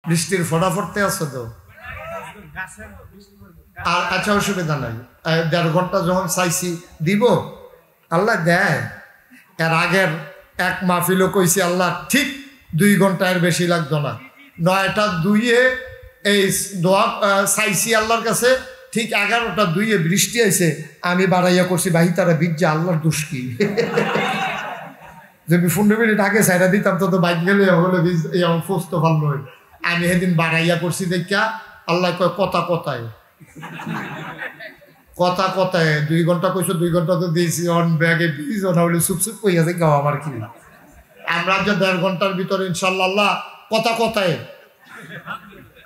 বৃষ্টির ফোঁটা পড়তে আছে তো। আর আচ্ছা, অসুবিধা নাই, 1.5 ঘন্টা যখন চাইছি দিব, আল্লাহ দেয়। এর আগের এক মাহফিলও কইছি আল্লাহ ঠিক 2 ঘন্টা, এর বেশি লাগতো না। 9টা 2-এ এই দোয়া চাইছি আল্লাহর কাছে, ঠিক 11টা 2-এ বৃষ্টি আইছে। আমি বাড়াইয়া করছি বাহি তারা বীর্য, আল্লাহর দোষ কি? যদি 15 মিনিট আগে সাইডা দিতাম তো বাইক গেলে হলে আমার ফোস্ত ভালো হয়। আমি সেদিন বাড়াইয়া করছি দেখা আল্লাহ কয় কথা কথায় 2 ঘন্টা কইছো, 2 ঘন্টা তো দিয়েছি অন ব্যাগে বিজ না হলে চুপচুপ কইয়া যে গাও আমার কি। আমরা যে 1.5 ঘন্টার ভিতরে ইনশাল্লাহ আল্লাহ কথা কথায়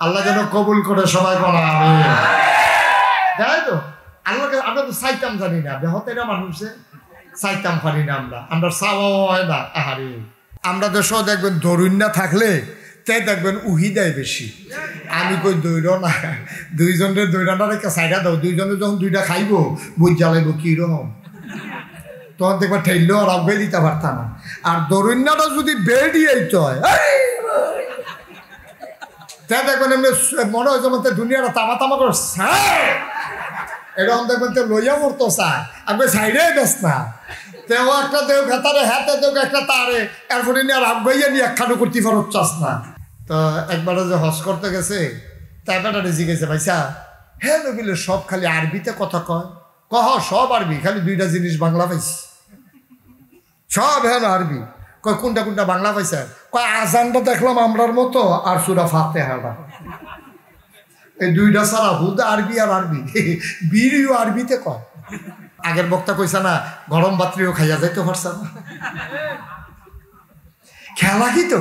আল্লাহ যেন কবুল করে সবাই বলা আমি তাই তো। আল্লাহকে আমরা তো চাইতাম জানি না, বেহতে না মানুষে চাইতাম পারি না, আমরা চাওয়া হয় না। আহারে আমরা দেশও দেখবেন দরুন না থাকলে তাই দেখবেন উহি দেয় বেশি। আমি কই দৈর না, 2 জনের দৈরাটা রেখে সাইডা দাও, 2 জনের যখন 2টা খাইব বুঝ জ্বালাইব কিরকম, তখন দেখবা ঠেললেও আর আগে দিতে পারতাম না। আর দরুন্যাটা যদি বেড়িয়ে আইতে হয় তাই দেখবেন এমনি মনে হয় যেমন দুনিয়াটা তামা তামা করছে, এরকম দেখবেন তো লইয়া পড়তো চায় আগে সাইডে বেশ না, তেও একটা দেও ভেতারে হাতে দেও একটা তারে, এরপরে নিয়ে আর আগাইয়া নিয়ে একখানো করতে পারত চাস না। তো একবারে যে হজ করতে গেছে, তাই বেটারে জিজ্ঞেসে ভাইসা হ্যাঁ নবিলে সব খালি আরবিতে কথা কয়? কহ সব আরবি, খালি 2টা জিনিস বাংলা পাইছি। সব হ্যাঁ আরবি। কয় কোনটা কোনটা বাংলা পাইছে? কয় আজানটা দেখলাম আমরার মতো, আর সূরা ফাতিহাটা। এই 2টা ছাড়া হুদা আরবি আর আরবি, বিড়িও আরবিতে কয়। আগের বক্তা কইছে না গরম বাত্রিও খাইয়া যাইতে পারছে না, খেলা কি তো।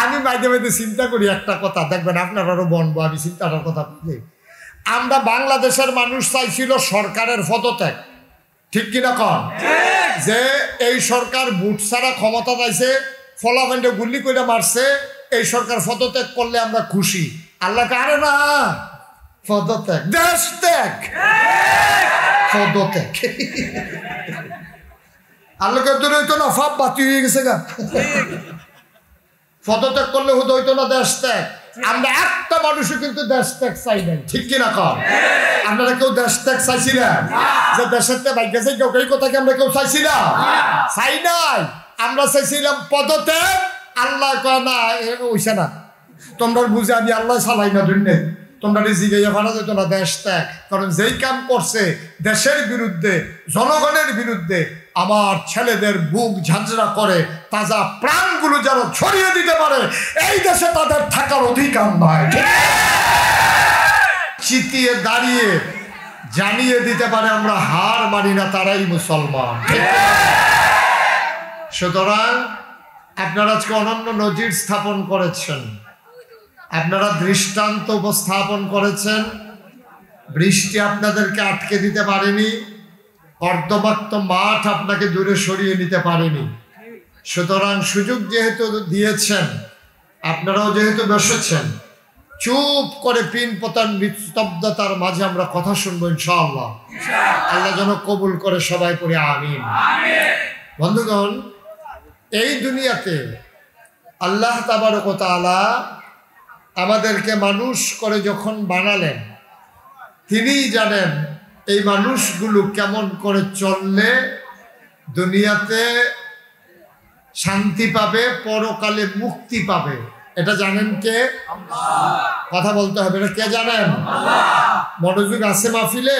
আমি মাঝে মাঝে চিন্তা করি একটা কথা, দেখবেন আপনারাও বনবো, আমি চিন্তাটার কথা বলি। আমরা বাংলাদেশের মানুষ চাইছিল সরকারের পদত্যাগ, ঠিক কিনা কন? যে এই সরকার বুট ছাড়া ক্ষমতা পাইছে, ফলাফান্ডে গুলি করে মারছে, এই সরকার পদত্যাগ করলে আমরা খুশি। আল্লাহ কারে না পদত্যাগ, দেশ ত্যাগ, পদত্যাগ। আল্লাহকে দূর হইতো না, ফাপ বাতি হয়ে গেছে গা। পদত্যাগ করলে হুদ হইতো না দেশ ত্যাগ। আমরা একটা মানুষও কিন্তু দেশ ত্যাগ চাই নাই, ঠিক কিনা কম? আপনারা কেউ দেশ ত্যাগ চাইছি না? যে দেশের ত্যাগ ভাগ্য চাই কেউ, এই কথা কি আমরা কেউ চাইছি না? চাই নাই, আমরা চাইছিলাম পদত্যাগ। আল্লাহ কয় না ওইছে না, তোমরা বুঝে আমি আল্লাহ চালাই না দুনিয়া, তোমরা জিগাইয়া ভাড়া যেত না দেশ ত্যাগ। কারণ যেই কাম করছে দেশের বিরুদ্ধে, জনগণের বিরুদ্ধে, আমার ছেলেদের বুক ঝাঁঝরা করে তাজা প্রাণগুলো যেন ছড়িয়ে দিতে পারে, এই দেশে তাদের থাকার অধিকার নয়। চিতিয়ে দাঁড়িয়ে জানিয়ে দিতে পারে আমরা হার মানি না, তারাই মুসলমান। সুতরাং আপনারা আজকে অনন্য নজির স্থাপন করেছেন, আপনারা দৃষ্টান্ত উপস্থাপন করেছেন। বৃষ্টি আপনাদেরকে আটকে দিতে পারেনি, অর্ধবাক্ত মাঠ আপনাকে দূরে সরিয়ে নিতে পারেনি। সুতরাং সুযোগ যেহেতু দিয়েছেন, আপনারাও যেহেতু বসেছেন, চুপ করে পিন পতার নিস্তব্ধতার মাঝে আমরা কথা শুনবো ইনশাআল্লাহ। আল্লাহ যেন কবুল করে সবাই পড়ে আমিন। বন্ধুগণ, এই দুনিয়াতে আল্লাহ তাবারক ওয়া তাআলা আমাদেরকে মানুষ করে যখন বানালেন, তিনিই জানেন এই মানুষগুলো কেমন করে চললে দুনিয়াতে শান্তি পাবে, পরকালে মুক্তি পাবে। এটা জানেন কে? কথা বলতে হবে, এটা কে জানেন? মনোযোগ আছে মাহফিলে?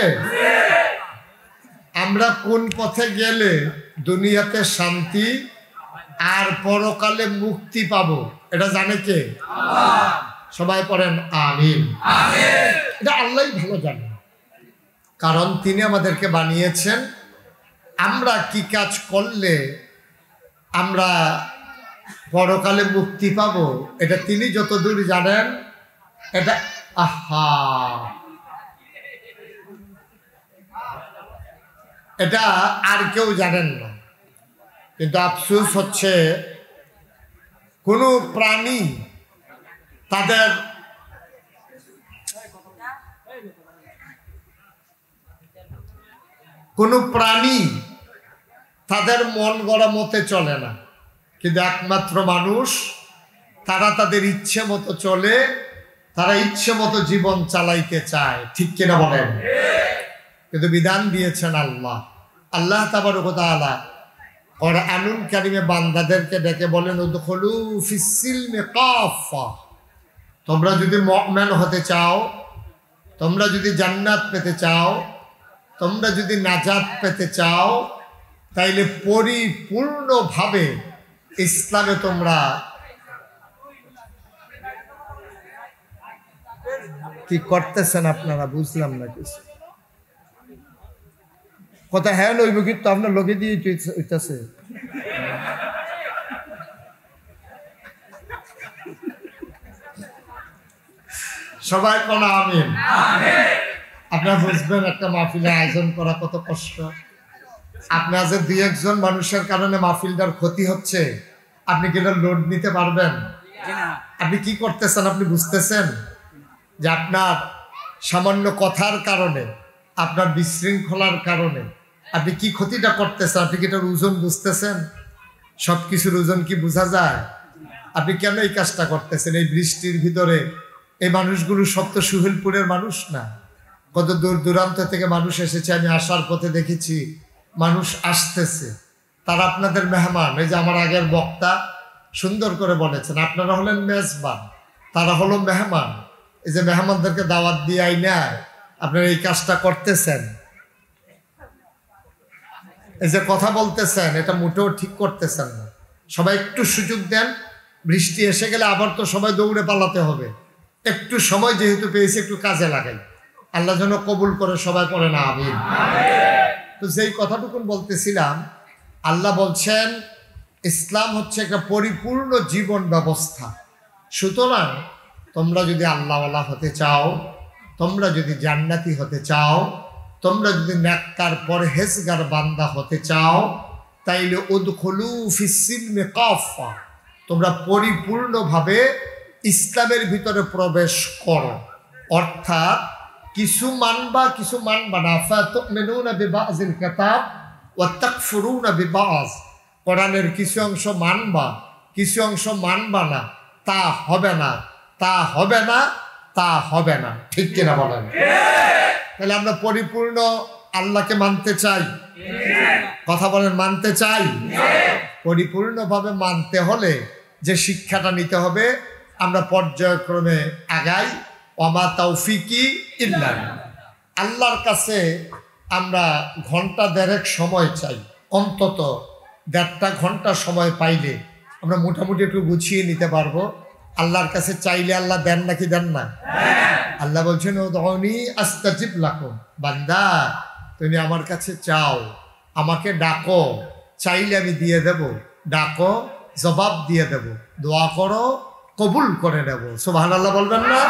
আমরা কোন পথে গেলে দুনিয়াতে শান্তি আর পরকালে মুক্তি পাবো, এটা জানে কে? সবাই পড়েন আমিন। এটা আল্লাহই ভালো জানেন, কারণ তিনি আমাদেরকে বানিয়েছেন। আমরা কি কাজ করলে আমরা পরকালে মুক্তি পাবো, এটা তিনি যতদূর জানেন। এটা এটা আর কেউ জানেন না। কিন্তু আফসোস হচ্ছে কোনো প্রাণী তাদের মন গড়া মতে চলে না, কিন্তু একমাত্র মানুষ তারা তাদের ইচ্ছে মতো চলে, তারা ইচ্ছে মতো জীবন চালাইতে চায়, ঠিক কিনা বলেন? কিন্তু বিধান দিয়েছেন আল্লাহ। আল্লাহ তাবারক ওয়া তাআলা কুরআনুল কারীমে বান্দাদেরকে ডেকে বলেন, উদখুলু ফিস সিলমি কাফা। তোমরা যদি মুমিন হতে চাও, তোমরা যদি জান্নাত পেতে চাও, তোমরা যদি নাজাত পেতে চাও, তাইলে পরিপূর্ণভাবে ইসলামে তোমরা কি করতেছেন আপনারা? বুঝলাম না কিছু কথা। হ্যাঁ লইব, কিন্তু আপনার লোকে দিয়ে হইতেছে। সবাই কোন আমিন। আপনারা বুঝবেন একটা মাহফিলের আয়োজন করা কত কষ্ট। আপনার যে দুই একজন মানুষের কারণে মাহফিলটার ক্ষতি হচ্ছে, আপনি কি এটা লোড নিতে পারবেন? আপনি কি করতেছেন? আপনি বুঝতেছেন যে আপনার সামান্য কথার কারণে, আপনার বিশৃঙ্খলার কারণে আপনি কি ক্ষতিটা করতেছেন? আপনি কি এটার ওজন বুঝতেছেন? সব কিছুর ওজন কি বোঝা যায়? আপনি কেন এই কাজটা করতেছেন এই বৃষ্টির ভিতরে? এই মানুষগুলো সব তো সুহেলপুরের মানুষ না, কত দূর দূরান্ত থেকে মানুষ এসেছে। আমি আসার পথে দেখেছি মানুষ আসতেছে, তারা আপনাদের মেহমান। এই যে আমার আগের বক্তা সুন্দর করে বলেছেন, আপনারা হলেন মেজবান, তারা হলো মেহমান। এই যে মেহমানদেরকে দাওয়াত দিয়ে আইনা আপনারা এই কাজটা করতেছেন, এই যে কথা বলতেছেন, এটা মোটেও ঠিক করতেছেন না। সবাই একটু সুযোগ দেন। বৃষ্টি এসে গেলে আবার তো সবাই দৌড়ে পালাতে হবে। একটু সময় যেহেতু পেয়েছি, একটু কাজে লাগাই। আল্লাহ যেন কবুল করে, সবাই পড়ে না আমিন। তো যেই কথাটুকু বলতেছিলাম, আল্লাহ বলছেন ইসলাম হচ্ছে একটা পরিপূর্ণ জীবন ব্যবস্থা। সুতরাং তোমরা যদি আল্লাহওয়ালা হতে চাও, তোমরা যদি জান্নাতি হতে চাও, তোমরা যদি নেককার পরহেজগার বান্দা হতে চাও, তাইলে উদখুলু ফিস সিলমি কাফা, তোমরা পরিপূর্ণভাবে ইসলামের ভিতরে প্রবেশ করো। অর্থাৎ কিছু মানবা, কিছু মানবা না। ফাতুমিনুনা বিবাযিল কিতাব ওয়া তাকফুরুনা বিবায। কোরআনের কিছু অংশ মানবা, কিছু অংশ মানবা না, তা হবে না, তা হবে না, তা হবে না, ঠিক কিনা বলেন? তাহলে আমরা পরিপূর্ণ আল্লাহকে মানতে চাই, কথা বলেন, মানতে চাই। পরিপূর্ণভাবে মানতে হলে যে শিক্ষাটা নিতে হবে, আমরা পর্যায়ক্রমে আগাই। ওমা তাওফিকি ইল্লা বিল্লাহ। আল্লাহর কাছে আমরা ঘন্টা দেড়েক সময় চাই, অন্তত 1.5 ঘন্টা সময় পাইলে আমরা মোটামুটি একটু গুছিয়ে নিতে পারবো। আল্লাহর কাছে চাইলে আল্লাহ দেন নাকি দেন না? আল্লাহ বলছেন উদউনি আস্তাজিব লাকুম। বান্দা, তুমি আমার কাছে চাও, আমাকে ডাকো, চাইলে আমি দিয়ে দেব। ডাকো, জবাব দিয়ে দেব। দোয়া করো, কবুল করে নেব। সুবহানাল্লাহ বলবেন না?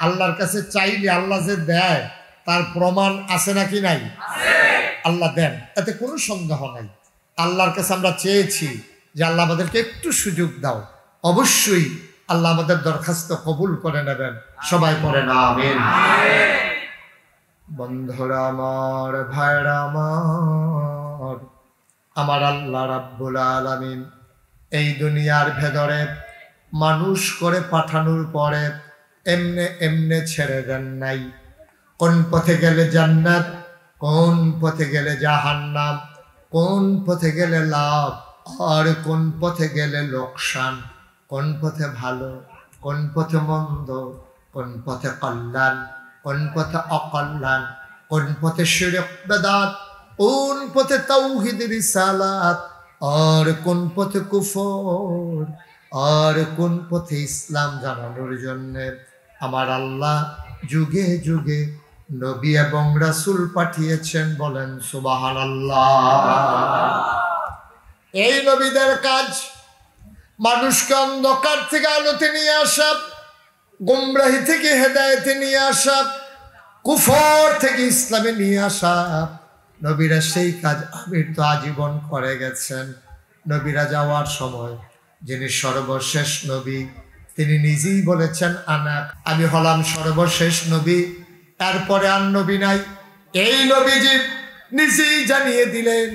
আল্লাহর কাছে চাইলে আল্লাহ যে দেয় তার প্রমাণ আছে নাকি নাই? আল্লাহ দেন, এতে কোনো সন্দেহ নাই। আল্লাহর কাছে আমরা চেয়েছি যে আল্লাহ আমাদেরকে একটু সুযোগ দাও, অবশ্যই আল্লাহ আমাদের দরখাস্ত কবুল করে নেবেন। সবাই পড়েন আমিন। বন্ধুরা আমার, ভাইরা আমার, আমার আল্লাহ রাব্বুল আলামিন এই দুনিয়ার ভেতরে মানুষ করে পাঠানোর পরে এমনে এমনে ছেড়ে দেন নাই। কোন পথে গেলে জান্নাত, কোন পথে গেলে জাহান্নাম, কোন পথে গেলে লাভ আর কোন পথে গেলে লোকসান, কোন পথে ভালো, কোন পথে মন্দ, কোন পথে কল্যাণ, কোন পথে অকল্যাণ, কোন পথে শিরক বেদাত, কোন পথে তাওহীদ রিসালাত, আর কোন পথে কুফর, আর কোন পথে ইসলাম জানানোর জন্য আমার আল্লাহ যুগে যুগে নবী এবং রাসূল পাঠিয়েছেন। বলেন সুবহানাল্লাহ। এই নবীদের কাজ মানুষকে অন্ধকার থেকে আলোতে নিয়ে আসা, গুমরাহি থেকে হেদায়েতে নিয়ে আসা, কুফর থেকে ইসলামে নিয়ে আসা। নবীরা সেই কাজ আমির তো আজীবন করে গেছেন। নবীরা যাওয়ার সময় যিনি সর্বশেষ নবী, তিনি নিজেই বলেছেন আমি হলাম সর্বশেষ নবী, এরপরে আর নবী নাই। এই নবীজি নিজেই জানিয়ে দিলেন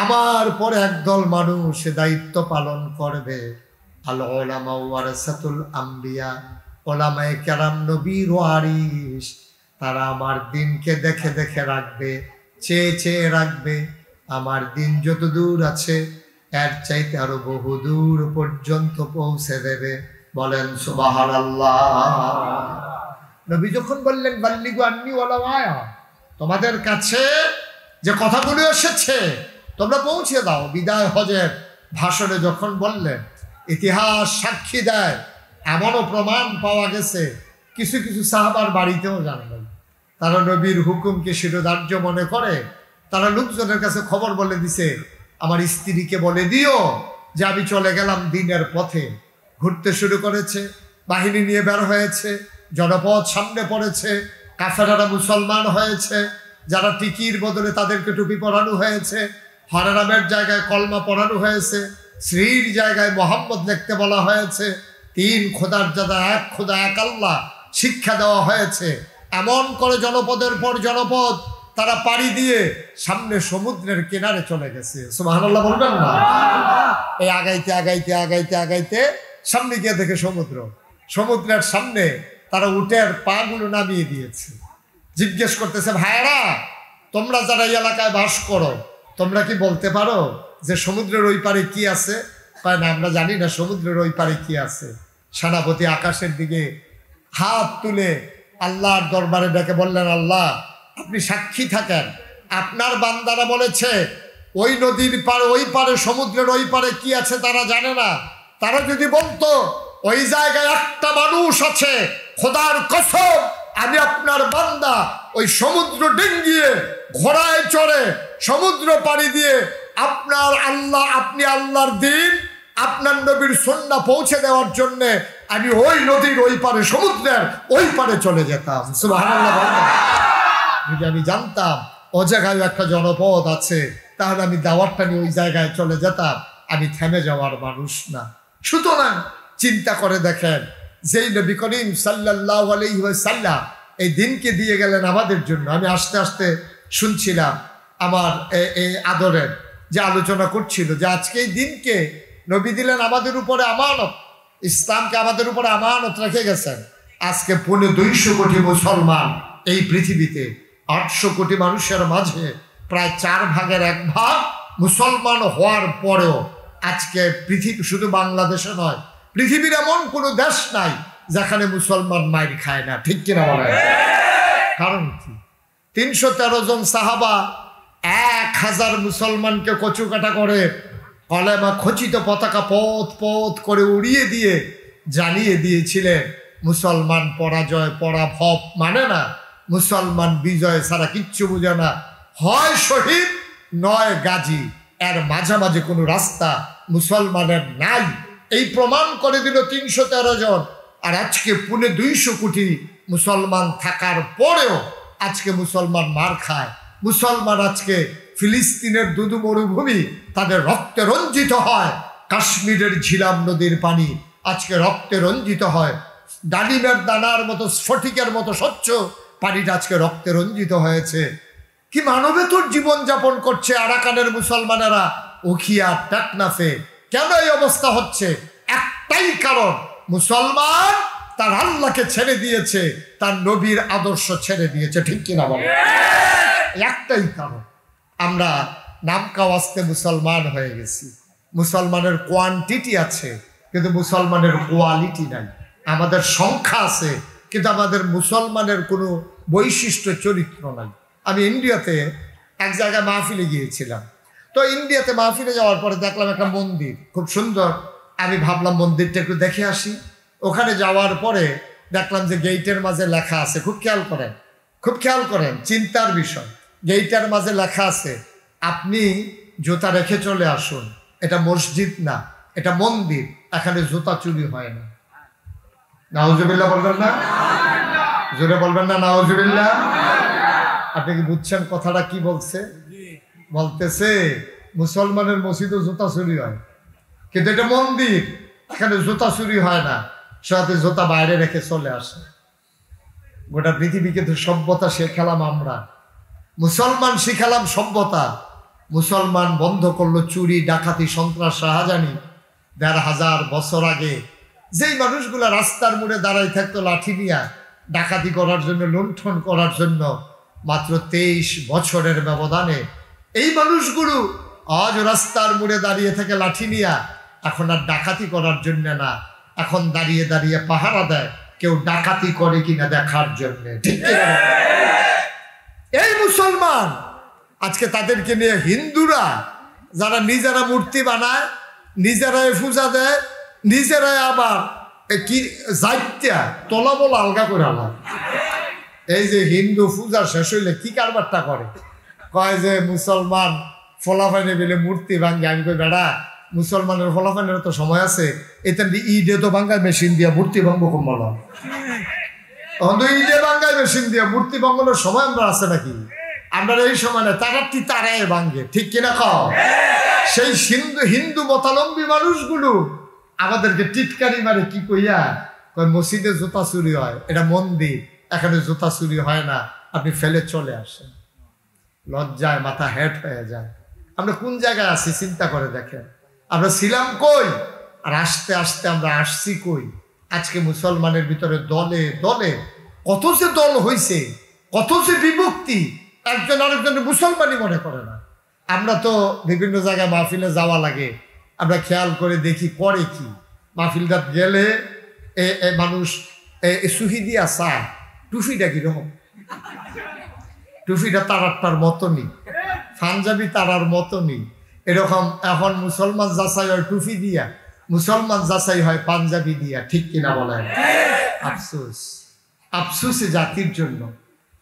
আমার পরে একদল মানুষ দায়িত্ব পালন করবে, আল উলামা ওয়ারাসাতুল আম্বিয়া, ওলামায়ে কেরাম নবীর ওয়ারিস। তারা আমার দিনকে দেখে দেখে রাখবে, চেয়ে চেয়ে রাখবে। আমার দিন যত দূর আছে এর চাইতে আরো বহু দূর পর্যন্ত পৌঁছে দেবে। বলেন সুবহানাল্লাহ। নবী যখন বললেন বাল্লিগু আন্নি ওয়ালাউ আয়া, তোমাদের কাছে যে কথাগুলো এসেছে তোমরা পৌঁছে দাও। বিদায় হজের ভাষণে যখন বললেন, ইতিহাস সাক্ষী দেয়, এমনও প্রমাণ পাওয়া গেছে কিছু কিছু সাহাবার বাড়িতেও জানলেন। তারা নবীর হুকুমকে শিরোধার্য মনে করে তারা লোকজনের কাছে খবর বলে দিছে, আমার স্ত্রীকে বলে দিও যে আমি চলে গেলাম দিনের পথে। ঘুরতে শুরু করেছে, বাহিনী নিয়ে বের হয়েছে, জনপদ সামনে পড়েছে, কাফেরারা মুসলমান হয়েছে, যারা টিকির বদলে তাদেরকে টুপি পরানো হয়েছে, হরেরামের জায়গায় কলমা পরানো হয়েছে, শ্রীর জায়গায় মোহাম্মদ লিখতে বলা হয়েছে, 3 খোদার জাদা 1 খোদা 1 আল্লাহ শিক্ষা দেওয়া হয়েছে। এমন করে জনপদের পর জনপদ তারা পাড়ি দিয়ে সামনে সমুদ্রের কিনারে চলে গেছে। সুবহানাল্লাহ বলবেন না? এই আগাইতে আগাইতে আগাইতে আগাইতে সামনে গিয়ে দেখে সমুদ্র। সমুদ্রের সামনে তারা উটের পা গুলো নামিয়ে দিয়েছে। জিজ্ঞেস করতেছে, ভাইরা তোমরা যারা এই এলাকায় বাস করো তোমরা কি বলতে পারো যে সমুদ্রের ওই পারে কি আছে? কয় না, আমরা জানি না সমুদ্রের ওই পারে কি আছে। সেনাপতি আকাশের দিকে হাত তুলে আল্লাহর দরবারে ডেকে বললেন, আল্লাহ আপনি সাক্ষী থাকেন, আপনার বান্দারা বলেছে ওই নদীর পারে, ওই পারে, সমুদ্রের ওই পারে কি আছে তারা জানে না। তারা যদি বলতো ওই জায়গায় একটা মানুষ আছে, খোদার কসম আমি আপনার বান্দা ওই সমুদ্র ডিঙ্গিয়ে ঘোড়ায় চড়ে সমুদ্র পাড়ি দিয়ে আপনার আল্লাহ, আপনি আল্লাহর দিন, আপনার নবীর সুন্নাহ পৌঁছে দেওয়ার জন্য আমি ওই নদীর ওই পারে, সমুদ্রের ওই পারে চলে যেতাম। সুবহানাল্লাহ। যদি আমি জানতাম ও জায়গায় একটা জনপদ আছে তাহলে আমি দাওয়াতটা নিয়ে ওই জায়গায় চলে যেতাম। আমি থেমে যাওয়ার মানুষ না। সুতরাং চিন্তা করে দেখেন, যেই নবী করিম সাল্লাল্লাহু আলাইহি ওয়াসাল্লাম এই দিনকে দিয়ে গেলেন আমাদের জন্য। আমি আস্তে আস্তে শুনছিলাম আমার এই আদরের যে আলোচনা করছিল যে আজকে এই দিনকে নবী দিলেন আমাদের উপরে আমানত, ইসলামকে আমাদের উপরে আমানত রেখে গেছেন। আজকে 250 কোটি মুসলমান এই পৃথিবীতে, 800 কোটি মানুষের মাঝে প্রায় 4 ভাগের 1 ভাগ মুসলমান হওয়ার পরেও আজকে পৃথিবী, শুধু বাংলাদেশে নয়, পৃথিবীর এমন কোনো দেশ নাই যেখানে মুসলমান মাইর খায় না। ঠিক কিনা বলেন? কারণ কি? 313 জন সাহাবা 1000 মুসলমানকে কচুকাটা করে কলেমা খচিত পতাকা পথ পথ করে উড়িয়ে দিয়ে জানিয়ে দিয়েছিলেন মুসলমান পরাজয় পরাভব মানে না, মুসলমান বিজয় ছাড়া কিচ্ছু বুঝে না, হয় শহীদ নয় গাজী, এর মাঝামাঝি কোনো রাস্তা মুসলমানের নাই। এই প্রমাণ করে দিল 313 জন। আর আজকে 250 কোটি মুসলমান থাকার পরেও আজকে মুসলমান মার খায়। মুসলমান আজকে ফিলিস্তিনের দুদু মরুভূমি তাদের রক্তে রঞ্জিত হয়, কাশ্মীরের ঝিলাম নদীর পানি আজকে রক্তে রঞ্জিত হয়, ডালিমের দানার মতো স্ফটিকের মতো স্বচ্ছ পানিটা আজকে রক্তে রঞ্জিত হয়েছে। কি মানবেতর জীবনযাপন করছে আরাকানের মুসলমানেরা উখিয়া টেকনাফে। কেন এই অবস্থা হচ্ছে? একটাই কারণ, মুসলমান তার আল্লাহকে ছেড়ে দিয়েছে, তার নবীর আদর্শ ছেড়ে দিয়েছে। ঠিক কিনা বলে? একটাই কারণ। আমরা নাম কাওয়াজতে মুসলমান হয়ে গেছি। মুসলমানের কোয়ান্টিটি আছে কিন্তু মুসলমানের কোয়ালিটি নাই। আমাদের সংখ্যা আছে কিন্তু আমাদের মুসলমানের কোনো বৈশিষ্ট্য চরিত্র নাই। আমি ইন্ডিয়াতে এক জায়গায় মাহফিলে গিয়েছিলাম। তো ইন্ডিয়াতে মাহফিলে যাওয়ার পরে দেখলাম একটা মন্দির খুব সুন্দর। আমি ভাবলাম মন্দিরটা একটু দেখে আসি। ওখানে যাওয়ার পরে দেখলাম যে গেইটের মাঝে লেখা আছে, খুব খেয়াল করেন, খুব খেয়াল করেন, চিন্তার বিষয়। গেইটের মাঝে লেখা আছে আপনি জুতা রেখে চলে আসুন, এটা মসজিদ না, এটা মন্দির, এখানে জুতা চুরি হয় না। নাউজুবিল্লাহ বলবেন না? জোরে বলবেন না নাউজুবিল্লাহ? আপনি কি বুঝছেন কথাটা কি বলছে? বলতেছে মুসলমানের মসজিদে জুতা চুরি হয় কিন্তু এটা মন্দির, এখানে জুতা চুরি হয় না, সাথে জুতা বাইরে রেখে চলে আসে। গোটা পৃথিবীকে তো সভ্যতা শেখালাম আমরা, মুসলমান শিখালাম সভ্যতা। মুসলমান বন্ধ করলো চুরি ডাকাতি সন্ত্রাস রাহাজানি। ১,৫০০ বছর আগে যেই মানুষগুলা রাস্তার মোড়ে দাঁড়াই থাকতো লাঠি নিয়া ডাকাতি করার জন্য, লুণ্ঠন করার জন্য, মাত্র ২৩ বছরের ব্যবধানে এই মানুষগুলো আজ রাস্তার মোড়ে দাঁড়িয়ে থেকে লাঠি নিয়া এখন আর ডাকাতি করার জন্য না, এখন দাঁড়িয়ে দাঁড়িয়ে পাহারা দেয় কেউ ডাকাতি করে কিনা দেখার জন্য। ঠিক কিনা? এই মুসলমান আজকে তাদেরকে নিয়ে হিন্দুরা যারা নিজেরা মূর্তি বানায়, নিজেরাই পূজা দেয়, নিজেরাই আবার কি যাইত্যা তলাবল আলগা করে আলাম। এই যে হিন্দু পূজা শেষ হইলে কি কারবারটা করে, কয় যে মুসলমান ফলাফাইনে বেলে মূর্তি ভাঙ্গে। আমি কই বেড়া, মুসলমানের ফলাফাইনের তো সময় আছে, এটা ঈদে তো ভাঙ্গায় মেশিন দিয়া মূর্তি ভাঙ্গো কম বলো। তখন তো ঈদে ভাঙ্গায় মেশিন দিয়া মূর্তি ভাঙ্গানোর সময় আমরা আছে নাকি? আমরা এই সময় না, তারাটি তারায় ভাঙ্গে। ঠিক কিনা কও? সেই হিন্দু মতালম্বী মানুষগুলো আমাদেরকে টিটকারি মারে কি কইয়া, কয় মসজিদে জুতা চুরি হয়, এটা মন্দির, এখানে জুতা চুরি হয় না, আপনি ফেলে চলে আসেন। লজ্জায় মাথা হেট হয়ে যায়। আমরা কোন জায়গায় আছি চিন্তা করে দেখেন। আমরা ছিলাম কই আর আস্তে আস্তে আমরা আসছি কই। আজকে মুসলমানের ভিতরে দলে দলে কত যে দল হইছে, কত যে বিভক্তি, একজন আরেকজনের মুসলমানই মনে করে না। আমরা তো বিভিন্ন জায়গায় মাহফিলে যাওয়া লাগে, আমরা খেয়াল করে দেখি করে কি। মাহফিলটা গেলে মানুষ সুহিদিয়া চায়, টুফিটা কিরকম, টুফিটা তারাটার মতনই, পাঞ্জাবি তারার মতনই, এরকম। এখন মুসলমান যাচাই হয় টুফি দিয়া, মুসলমান যাচাই হয় পাঞ্জাবি দিয়া। ঠিক কিনা বলেন? আফসোস, আফসোসে জাতির জন্য।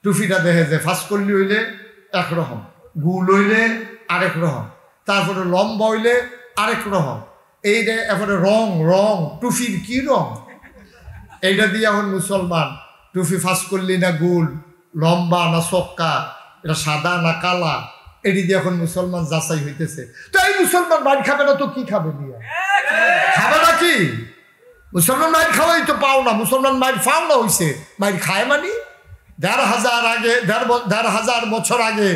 টুফিটা দেখে যে ফাঁস করলি হইলে একরকম, গুল হইলে আরেক রকম, তারপরে লম্বা হইলে আরেক রকম। এইটা এরপরে রং রং টুফির কি রং, এইটা দিয়ে এখন মুসলমান টুফি ফাঁস করলি না গুল, লম্বা না চক্কা, এটা সাদা না কালা, এটি দিয়ে এখন মুসলমান যাচাই হইতেছে। তো এই মুসলমান মাইর খাবে না তো কি খাবে? নিয়ে খাবে না কি? মুসলমান মাইর খাওয়াই তো পাও না, মুসলমান মাইর পাও না হইছে, মাইর খায় মানি ১,৫০০ বছর আগে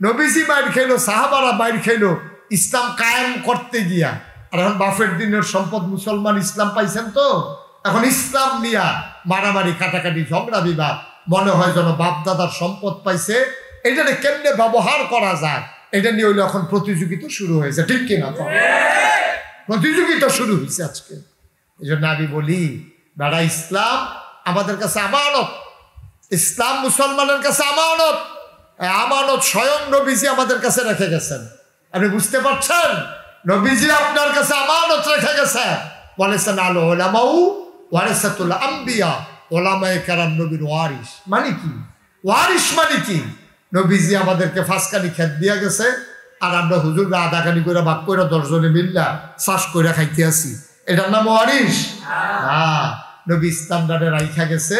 নবীজি মাইর খেলো, সাহাবারা মাইর খেলো ইসলাম কায়েম করতে গিয়া। আর এখন বাফের দিনের সম্পদ মুসলমান ইসলাম পাইছেন, তো এখন ইসলাম নিয়া মারামারি কাটাকাটি ঝগড়া বিবাদ, মনে হয় যেন বাপ দাদার সম্পদ পাইছে, এটাকে কেমনে ব্যবহার করা যায় এটা নিয়ে হইলো এখন প্রতিযোগিতা শুরু হয়েছে। ঠিক কিনা? প্রতিযোগিতা শুরু হয়েছে আজকে। এই জন্য আমি বলি বেড়া, ইসলাম আমাদের কাছে আমানত, ইসলাম মুসলমানের কাছে আমানত। আমানত স্বয়ং নবীজি আমাদের কাছে রেখে গেছেন। আপনি বুঝতে পারছেন? নবীজি আপনার কাছে আমানত রেখে গেছে। বলেছেন আল উলামাউ ওয়ারাসাতুল আম্বিয়া, ওলামায়ে কেরাম নবীর ওয়ারিস। মানে কি? ওয়ারিস মানে কি? নবীজি আমাদেরকে ফাঁসকানি খেত দিয়া গেছে, আর আমরা হুজুররা আধাখানি করে ভাগ করে ১০ জনে মিল্লা চাষ করে খাইতে আসি, এটার নাম ওয়ারিস? হ্যাঁ, নবী ইসলাম ডারে রাইখা গেছে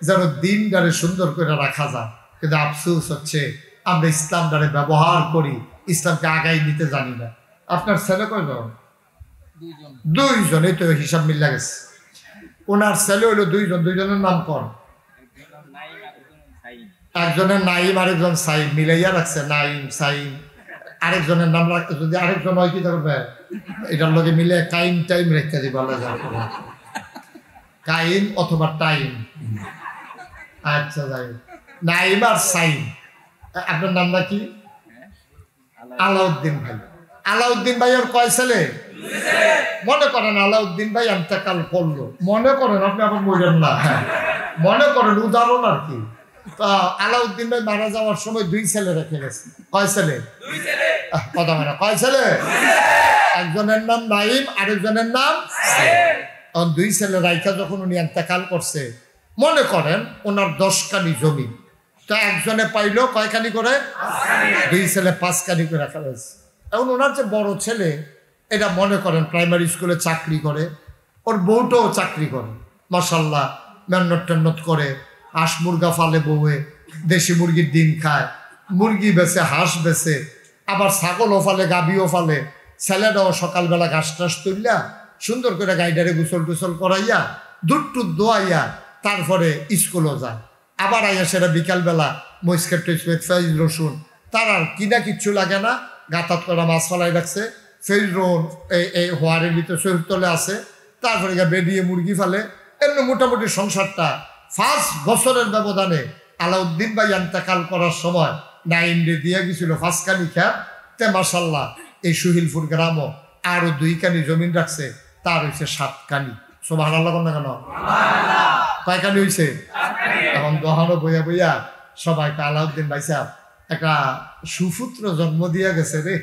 যেন দিন ডারে সুন্দর করে রাখা যায়। কিন্তু আফসোস হচ্ছে আমরা ইসলাম ডারে ব্যবহার করি, ইসলামকে আগাই নিতে জানি না। আপনার ছেলে কয়জন? ২ জন। এই তো হিসাব মিল্লা গেছে। ওনার ছেলে হইলো ২ জন। ২ জনের নাম কর। একজনের নাইম, আরেকজন সাইম, মিলাইয়া রাখছে নাইম সাইম। আরেকজনের নাম রাখতে যদি আরেকজন হয় কি করবে, এটার লগে মিলে কাইম টাইম রেখে দিবে, আল্লাহ যা করে কাইম অথবা টাইম। আচ্ছা যাই, নাইম আর সাইম। আপনার নামটা কি? আলাউদ্দিন ভাই। আলাউদ্দিন ভাই ওর কয় ছেলে? মনে করেন আলাউদ্দিন ভাই ইন্তেকাল করলো, মনে করেন, আপনি এখন বলবেন না, মনে করেন, উদাহরণ আর কি। আলাউদ্দিন ভাই মারা যাওয়ার সময় 2 ছেলে রেখে গেছে। কয় ছেলে? কথা মানে কয় ছেলে? একজনের নাম নাইম, আরেকজনের নাম। 2 ছেলে রাইখা যখন উনি ইন্তেকাল করছে, মনে করেন ওনার 10 কানি জমি, তো একজনে পাইলো কয়খানি করে? 2 ছেলে 5 কানি করে রাখা হয়েছে। এখন ওনার যে বড় ছেলে, এটা মনে করেন প্রাইমারি স্কুলে চাকরি করে, ওর বউটাও চাকরি করে, মাশাআল্লাহ মেহনত টেন্নত করে, হাঁস মুরগা ফালে, বউয়ে দেশি মুরগির ডিম খায়, মুরগি বেছে, হাঁস বেছে, আবার ছাগলও ফালে, গাভীও ফালে। ছেলেটাও সকালবেলা ঘাস টাস তুললা সুন্দর করে গাইডারে গোসল টোসল করাইয়া দুধ টুধ দোয়াইয়া তারপরে স্কুলও যায়। আবার আইয়া সেটা বিকালবেলা মস্কেট টস্কেট, পেঁয়াজ রসুন, তার আর কিনা কিচ্ছু লাগে না, গাঁতাত করা মাছ ফালাই রাখছে, ফেরোন এই হোয়ারের ভিতরে শহীদতলে আছে, তারপরে বেরিয়ে মুরগি ফেলে। এমনি মোটামুটি সংসারটা 5 বছরের ব্যবধানে আলাউদ্দিন ভাই ইন্তেকাল করার সময় নাইমরে দিয়ে গেছিল 5 কানি খেত। তে মাশাল্লাহ এই সুহিলপুর গ্রামও আরো 2 কানি জমিন রাখছে, তার হয়েছে 7 কানি। সুবহানাল্লাহ না কেন? কয় কানি হয়েছে? এখন দোহানো বইয়া বইয়া সবাইকে আলাউদ্দিন ভাই সাহেব একটা সুপুত্র জন্ম দিয়া গেছে রে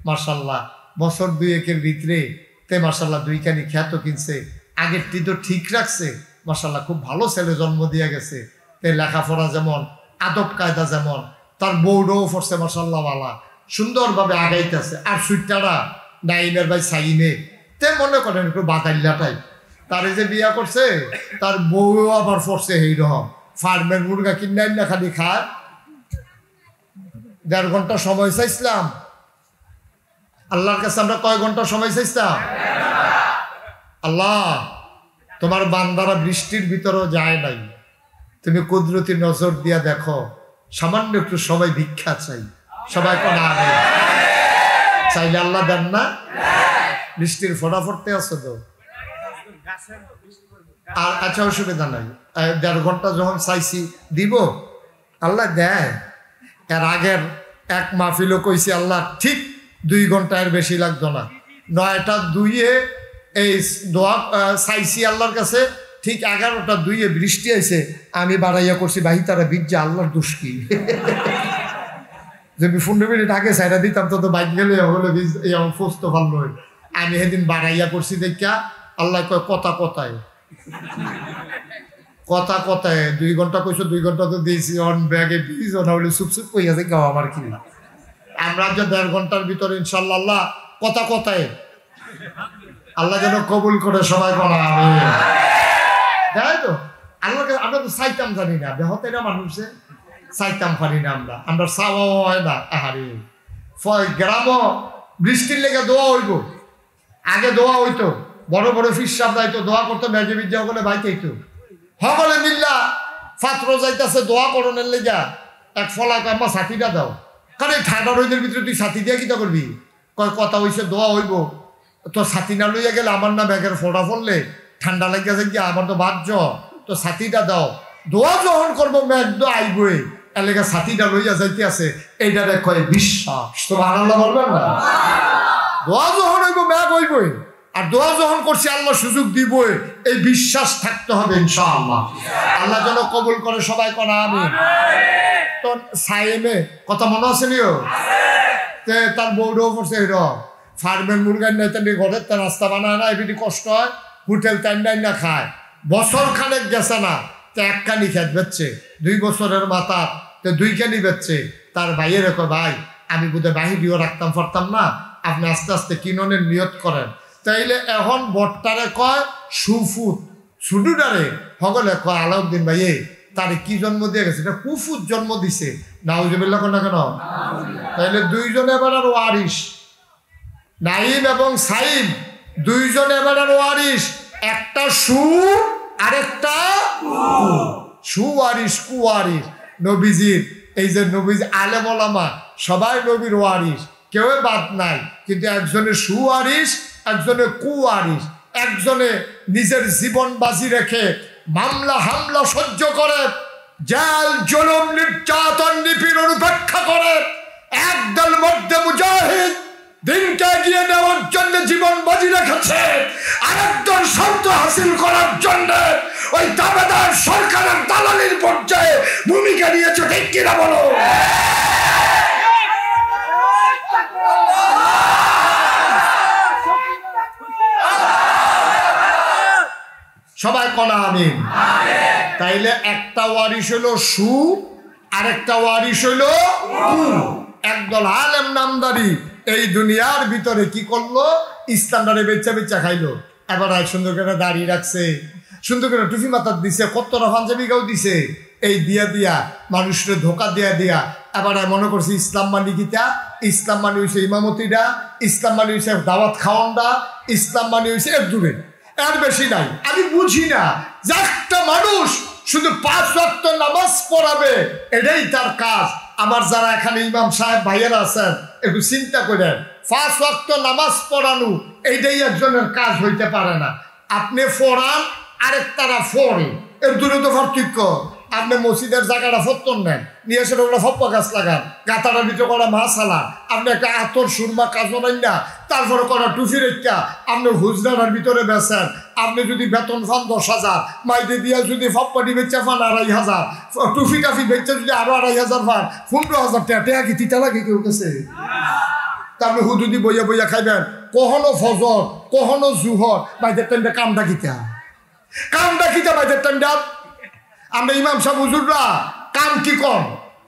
মাশাল্লাহ, বছর 2-1 ভিতরে। তে মাশাল্লাহ 2 কানি খ্যাত কিনছে, আগেরটি তো ঠিক রাখছে মাশাল্লাহ, খুব ভালো ছেলে জন্ম দিয়া গেছে। তে লেখাপড়া যেমন, আদব কায়দা যেমন, তার বউডও পড়ছে মাশাল্লাহ বালা, সুন্দরভাবে আগাইতেছে। আর সুইটারা নাইমের ভাই সাইনে তে মনে করেন একটু বাতাইল্লাটাই, তারে যে বিয়া করছে তার বউ আবার পড়ছে এইরকম ফার্মের মুরগা কিনাই না খালি খায়। 1.5 ঘন্টা সময় চাইছিলাম আল্লাহর কাছে, আমরা কয় ঘন্টা সময় চাইছিলাম? আল্লাহ তোমার বান্দারা বৃষ্টির ভিতরেও যায় নাই, তুমি কুদরতি নজর দিয়া দেখো, সামান্য একটু সময় ভিক্ষা চাই। সবাই কোন আগে চাইলে আল্লাহ দেন না? বৃষ্টির ফোঁটা পড়তে আসো তো, আর আচ্ছা অসুবিধা নাই। 1.5 ঘন্টা যখন চাইছি দিব, আল্লাহ দেয়। এর আগের এক মাহফিলও কইছি আল্লাহ ঠিক 2 ঘন্টার বেশি লাগতো না, 9টা 2-এ এই দোয়া চাইছি আল্লাহর কাছে, ঠিক 11টা 2-এ বৃষ্টি আইছে। আমি বাড়াইয়া করছি বাহি তারা বীর্যা আল্লাহর দোষ কি? যদি 15 মিনিট আগে সাইডা দিতাম তো বাইক গেলে হলে ফস্ত ভাল নয়। আমি সেদিন বাড়াইয়া করছি দেখা আল্লাহ কয় কথা কথায় 2 ঘন্টা কইছো, 2 ঘন্টা তো দিয়েছি অন ব্যাগে প্লিজ না হলে চুপচুপ কই আছে গাও আমার কি। আমরা যে 1.5 ঘন্টার ভিতরে ইনশাল্লাহ আল্লাহ কথা কথায় আল্লাহ যেন কবুল করে। সবাই বলা আমি তাই তো আল্লাহকে আমরা তো চাইতাম জানি না, বেহতে না মানুষে চাইতাম পারি না, আমরা চাওয়া হয় না। আহারে গ্রাম বৃষ্টির লেগে দোয়া হইব, আগে দোয়া হইতো, বড় বড় ফিসাব যাইতো দোয়া করতো, মেজে বিদ্যা হলে বাইতেইতো সকলে মিল্লা ফাত্র যাইতেছে দোয়া করণের লেগা। এক ফলাকে আমার সাথীটা দাও, কারণ এই ঠান্ডা রোদের ভিতরে তুই সাথী দিয়ে কিতা করবি? কয় কথা হইছে দোয়া হইব, তোর সাথী না লইয়া গেলে আমার না ব্যাগের ফোড়া পড়লে ঠান্ডা লাগিয়া যাই, আমার তো বাদ তো সাথীটা দাও। দোয়া যখন করবো মেঘ তো আইবই, এলাকা সাথীটা লইয়া যাইতে আছে, এইটারে কয় বিশ্বাস। তো আল্লাহ বলবেন না, দোয়া যখন হইব মেঘ হইবই, আর দোয়া যখন করছি আল্লাহ সুযোগ দিবই, এই বিশ্বাস থাকতে হবে ইনশাআল্লাহ। আল্লাহ যেন কবুল করে। সবাই করা আমি তো সাইমে কথা মনে আছে নিও, তার বউডও করছে এরকম ফার্মের মুরগার নাই, তেমনি ঘরের তার রাস্তা বানায় না, এমনি কষ্ট হয়, হোটেল টাইম না খায়। বছর খানেক গেছে না, তো 1 কানি খেত বেচছে, 2 বছরের মাথা তো 2 কানি বেচছে। তার ভাইয়ের কয় ভাই আমি বোধহয় বাহিরিও রাখতাম পারতাম না, আপনি আস্তে আস্তে কিননের নিয়ত করেন। তাইলে এখন বট্টারে কয় সুফুত, সুডুডারে সকলে কয় আলাউদ্দিন ভাইয়ে তারে কি জন্ম দিয়ে গেছে? এটা কুফুত জন্ম দিছে। নাউজুবিল্লাহ না কেন? তাইলে 2 জন এবার আর ওয়ারিস, নাইম এবং সাইম 2 জন এবার আর ওয়ারিস, একটা সু আরেকটা সুওয়ারিস কুওয়ারিস। নবীজির এই যে নবীজি আলেম ওলামা সবাই নবীর ওয়ারিস, কেউ বাদ নাই, কিন্তু একজনে সুওয়ারিস, একজনে কুওয়ারিস। একজনে নিজের জীবন বাজি রেখে মামলা হামলা সহ্য করে, জেল জুলুম নির্যাতন নিপীড়ন উপেক্ষা করে, একদল মধ্যে মুজাহিদ দিনকে এগিয়ে নেওয়ার জন্য জীবন বাজি রেখেছে, আরেকদল শর্ত হাসিল করার জন্য ওই দাবেদার সরকারের দালালির পর্যায়ে ভূমিকা নিয়েছে। ঠিক কিনা বলো? সবাই কলা আমিন। তাইলে একটা ওয়ারিশ হইল সু, আরেকটা ওয়ারিশ হইল কু। একদল আলেম নামদারি এই দুনিয়ার ভিতরে কি করলো? ইসলামটারে বেচা বেচা খাইলো। এবার সুন্দর করে দাঁড়িয়ে রাখছে, সুন্দর করে টুপি মাথার দিছে, কতটা পাঞ্জাবি গাও দিছে, এই দিয়া দিয়া মানুষের ধোকা দিয়া দিয়া এবার মনে করছে ইসলাম মানি গীতা, ইসলাম মানি হয়েছে ইমামতিটা, ইসলাম মানি হয়েছে দাওয়াত খাওয়ানটা, ইসলাম মানি হয়েছে এর দূরে, এর বেশি নাই। আমি বুঝি না যে একটা মানুষ শুধু 5 ওয়াক্ত নামাজ পড়াবে, এটাই তার কাজ। আমার যারা এখানে ইমাম সাহেব ভাইয়েরা আছেন, একটু চিন্তা করেন, 5 ওয়াক্ত নামাজ পড়ানো এইটাই একজনের কাজ হইতে পারে না। আপনি পড়ান, আরেক তারা ফোড়ে, এর দূরে তো পার্থক্য। আপনি মসজিদের জায়গাটা ফত্তর নেন, নিয়ে এসে ওগুলো ফপ্পা গাছ লাগান, গাতাটার ভিতরে করা মাছ হালান, আপনি একটা আতর সুরমা কাজও নেন না, তারপরে করা টুফি রেখা আপনি হুজরার ভিতরে বেছেন। আপনি যদি বেতন পান 10,000, মাইতে দিয়া যদি ফপ্পাটি বেচা পান 2,500, টুফি টাফি বেচা যদি আরো 2,500 পান, 15,000 টাকা কি তিতা লাগে কেউ কাছে? তারপরে হুদুদি বইয়া বইয়া খাইবেন, কখনো ফজর কখনো জুহর, বাইদের টাইমটা কামটা কিতা বাইদের টাইমটা। আমরা ইমাম সাহেব হুজুররা কাম কি কম,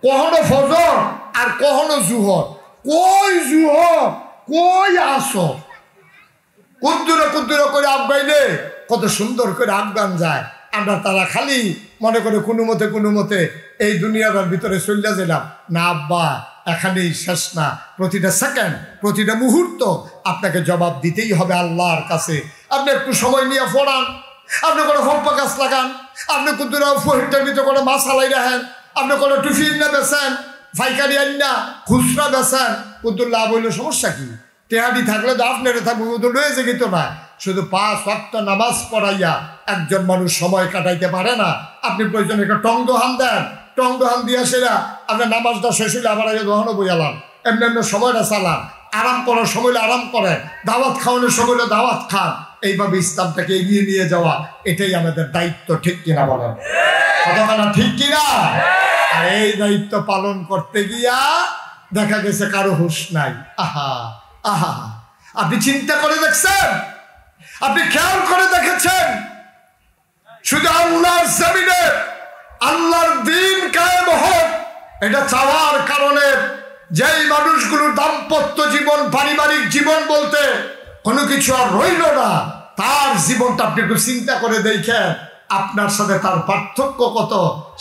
কখনো ফজর আর কখনো জুহর। কই জুহর কই আসর, কুদ্দুরে করে আফগাইলে কত সুন্দর করে আফগান যায়। আমরা তারা খালি মনে করে কোনো মতে এই দুনিয়ার ভিতরে চলে গেলাম না। আব্বা এখানেই শেষ না, প্রতিটা সেকেন্ড প্রতিটা মুহূর্ত আপনাকে জবাব দিতেই হবে আল্লাহর কাছে। আপনি একটু সময় নিয়ে পড়ান, আপনি কোনো ফপ্পা গাছ লাগান, আপনি কুদ্দুরা ফহিরটার ভিতরে কোনো মাছ হালাই রাখেন, আপনি কোনো টিফিন না বেছেন, ফাইকারি আন না খুচরা বেছেন, কুদ্দুর লাভ হইলে সমস্যা কি? টেহাডি থাকলে তো আপনার থাকবে, কুদ্দুর রয়েছে কিন্তু না। শুধু 5 ওয়াক্ত নামাজ পড়াইয়া একজন মানুষ সময় কাটাইতে পারে না। আপনি প্রয়োজন একটা টংদোহান দেন, টংদোহান দিয়া সেরা আপনার নামাজটা শেষ হইলে আবার দোহানো বইয়ালাম, এমনি সময়টা চালান, আরাম করার সময় আরাম করেন, দাওয়াত খাওয়ানোর সময় দাওয়াত খান। এইভাবে ইসলামটাকে এগিয়ে নিয়ে যাওয়া, এটাই আমাদের দায়িত্ব। ঠিক কিনা বলেন? কথা না ঠিক কিনা? আর এই দায়িত্ব পালন করতে গিয়া দেখা গেছে কারো হুঁশ নাই। আহা আহা, আপনি চিন্তা করে দেখছেন, আপনি খেয়াল করে দেখেছেন, শুধু আল্লাহর জমিনে আল্লাহর দ্বীন কায়েম হোক এটা চাওয়ার কারণে যেই মানুষগুলোর দাম্পত্য জীবন পারিবারিক জীবন বলতে কোনো কিছু আর রইল না, তার জীবনটা আপনি একটু চিন্তা করে দেখেন, আপনার সাথে তার পার্থক্য কত।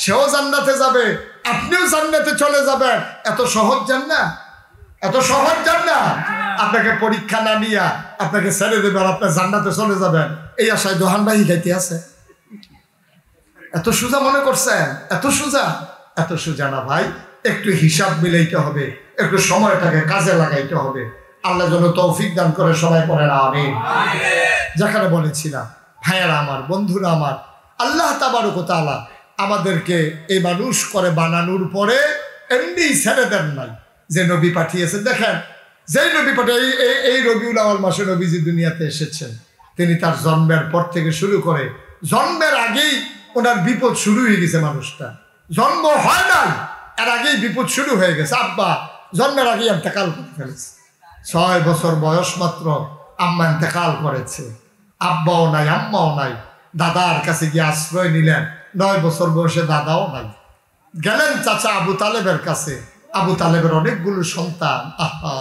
সেও জান্নাতে যাবে, আপনিও জান্নাতে চলে যাবেন। এত সহজ জান্নাত, এত সহজ জান্নাত। আপনাকে পরীক্ষা না নিয়ে আপনাকে ছেড়ে দেবেন, আপনার জান্নাতে চলে যাবেন, এই আশায় দোহানবাহি গাইতে আছে। এত সোজা মনে করছেন? এত সোজা না ভাই। একটু হিসাব মিলাইতে হবে, একটু সময়টাকে কাজে লাগাইতে হবে। আল্লাহ যেন তৌফিক দান করে, সবাই পড়েন আমিন। যেখানে বলেছিলাম ভাইয়ারা আমার, বন্ধুরা আমার, আল্লাহ তাবারক ওয়া তাআলা আমাদেরকে এই মানুষ করে বানানোর পরে এমনি ছেড়ে দেন নাই, যে নবী পাঠিয়েছেন। দেখেন, যেই নবী পাঠিয়ে এই রবিউল আউয়াল মাসে নবীজি দুনিয়াতে এসেছেন, তিনি তার জন্মের পর থেকে শুরু করে জন্মের আগেই ওনার বিপদ শুরু হয়ে গেছে। মানুষটা জন্ম হয় নাই, এর আগেই বিপদ শুরু হয়ে গেছে। আব্বা জন্মের আগেই ইন্তেকাল করে ফেলেছে। 6 বছর বয়স মাত্র আম্মা ইন্তেকাল করেছে। আব্বাও নাই, আম্মাও নাই। দাদার কাছে গিয়ে আশ্রয় নিলেন। 9 বছর বয়সে দাদাও নাই। গেলেন চাচা আবু তালেবের কাছে। আবু তালেবের অনেকগুলো সন্তান। আহা,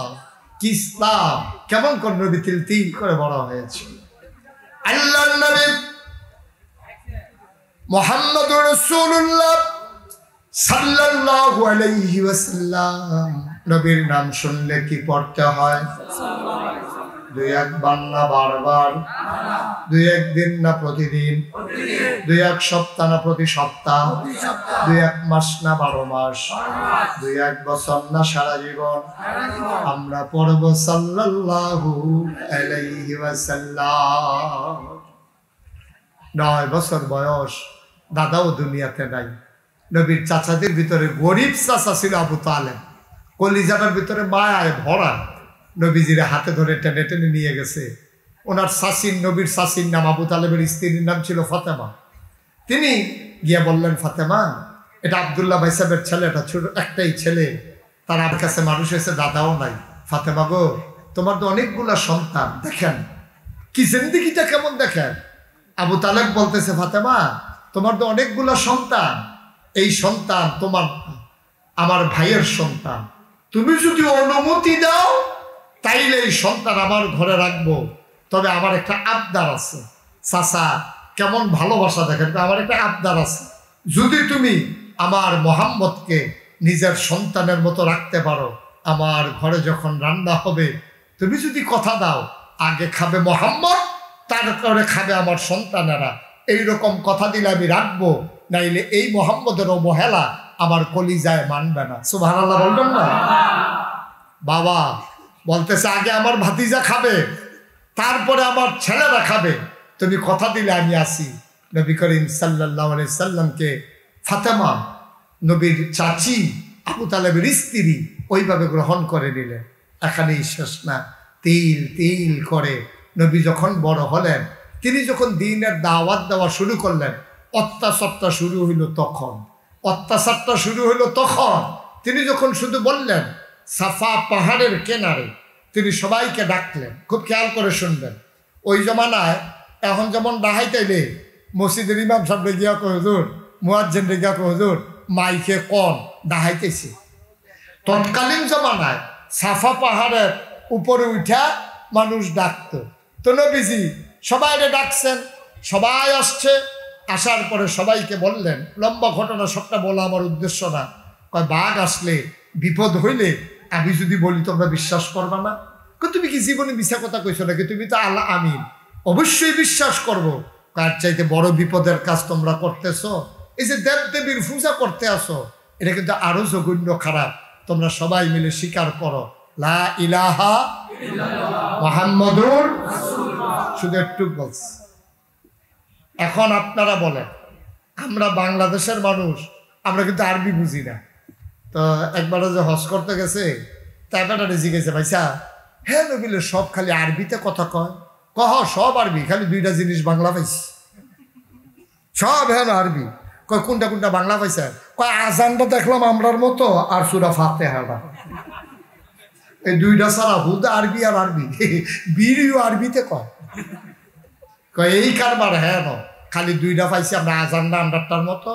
কি ইসলাম, কেমন করে নবী তিল তিল করে বড় হয়েছে। আল্লাহর নবী মুহাম্মদুর রাসূলুল্লাহ সাল্লাল্লাহু আলাইহি ওয়াসাল্লাম, নবীর নাম শুনলে কি পড়তে হয়? 2-1 বার না বারবার, 2-1 দিন না প্রতিদিন, 2-1 সপ্তাহ না প্রতি সপ্তাহ, 2-1 মাস না 12 মাস, 2-1 বছর না সারা জীবন আমরা পড়ব সাল্লাল্লাহু আলাইহি ওয়াসাল্লাম। 9 বছর বয়স, দাদাও দুনিয়াতে নাই। নবীর চাচাদের ভিতরে গরিব চাচা ছিল আবু তালেব, কলিজাটার ভিতরে মায়ায় ভরা। নবীজির হাতে ধরে টেনে টেনে নিয়ে গেছে। ওনার শাসির, নবীর শাসির নাম আবু তালেবের স্ত্রীর নাম ছিল ফাতেমা। তিনি গিয়ে বললেন, ফাতেমা, এটা আব্দুল্লাহ ভাই সাহেবের ছেলে, এটা ছোট একটাই ছেলে, তার আর কাছে মানুষ এসে দাদাও নাই। ফাতেমা গো, তোমার তো অনেকগুলা সন্তান, দেখেন কি জিন্দেগিটা কেমন দেখেন। আবু তালেব বলতেছে, ফাতেমা, তোমার তো অনেকগুলা সন্তান, এই সন্তান তোমার আমার ভাইয়ের সন্তান, তুমি যদি অনুমতি দাও তাইলে এই সন্তান আমার ঘরে রাখবো। তবে আমার একটা আবদার আছে। চাচা কেমন ভালোবাসা দেখেন, আমার একটা আবদার আছে, যদি তুমি আমার মোহাম্মদকে নিজের সন্তানের মতো রাখতে পারো, আমার ঘরে যখন রান্না হবে তুমি যদি কথা দাও আগে খাবে মোহাম্মদ, তারপরে খাবে আমার সন্তানেরা, এইরকম কথা দিলে আমি রাখবো। নাইলে এই মোহাম্মদের অবহেলা আমার কলিজায় মানবে না। সুবহানাল্লাহ বলবেন না? বাবা বলতেছে আগে আমার ভাতিজা খাবে, তারপরে আমার ছেলেরা খাবে, তুমি কথা দিলে আমি আসি। নবী করিম সাল্লাল্লাহু আলাইহি সাল্লামকে ফাতেমা নবীর চাচি আবু তালেবের স্ত্রী ওইভাবে গ্রহণ করে নিলেন। এখানেই শেষ না, তিল তিল করে নবী যখন বড় হলেন, তিনি যখন দ্বীনের দাওয়াত দেওয়া শুরু করলেন, অত্যাচারটা শুরু হইল তখন তিনি যখন শুধু বললেন সাফা পাহাড়ের কেনারে, তিনি সবাইকে ডাকলেন। খুব খেয়াল করে শুনবেন, ওই জমানায় এখন যেমন ডাহাইতাইলে মসজিদের ইমাম সাহেব গিয়া কয় হুজুর, মুয়াজ্জিন রেগিয়া কয় হুজুর মাইকে কন ডাহাইতেছি। তৎকালীন জমানায় সাফা পাহাড়ের উপরে উঠা মানুষ ডাকত। তো নবীজি সবাইকে ডাকছেন, সবাই আসছে। আসার পরে সবাইকে বললেন, লম্বা ঘটনা, সবটা বলা আমার উদ্দেশ্য না। কয় বাঘ আসলে বিপদ হইলে আমি যদি বলি তোমরা বিশ্বাস করবা না। তুমি কি জীবনে মিথ্যা কথা কইছো নাকি? তুমি তো আল্লাহ আমিন, অবশ্যই বিশ্বাস করবো। কার চাইতে বড় বিপদের কাজ তোমরা করতেছো, এই যে দেব দেবীর পূজা করতে আসো, এটা কিন্তু আরো জঘন্য খারাপ। তোমরা সবাই মিলে স্বীকার করো লা ইলাহা মুহাম্মাদুর রাসূলুল্লাহ। শুধু একটু বলছি। এখন আপনারা বলেন, আমরা বাংলাদেশের মানুষ, আমরা কিন্তু আরবি বুঝি না। তো একবারে যে হজ করতে গেছে, তাই বেটারে জিজ্ঞেসে ভাইসা হ্যাঁ নবিলে সব খালি আরবিতে কথা কয়? কহ সব আরবি, খালি দুইটা জিনিস বাংলা পাইছি। সব হ্যাঁ আরবি। কয় কোনটা কোনটা বাংলা পাইছে? কয় আজানটা দেখলাম আমরার মতো, আর সূরা ফাতিহাটা। এই দুইটা ছাড়া হুদা আরবি আর আরবি, বিড়িও আরবিতে কয়। কয় এই কারবার হ্যাঁ ন, খালি দুইটা পাইছি আমরা, আজানটা আমরারটার মতো,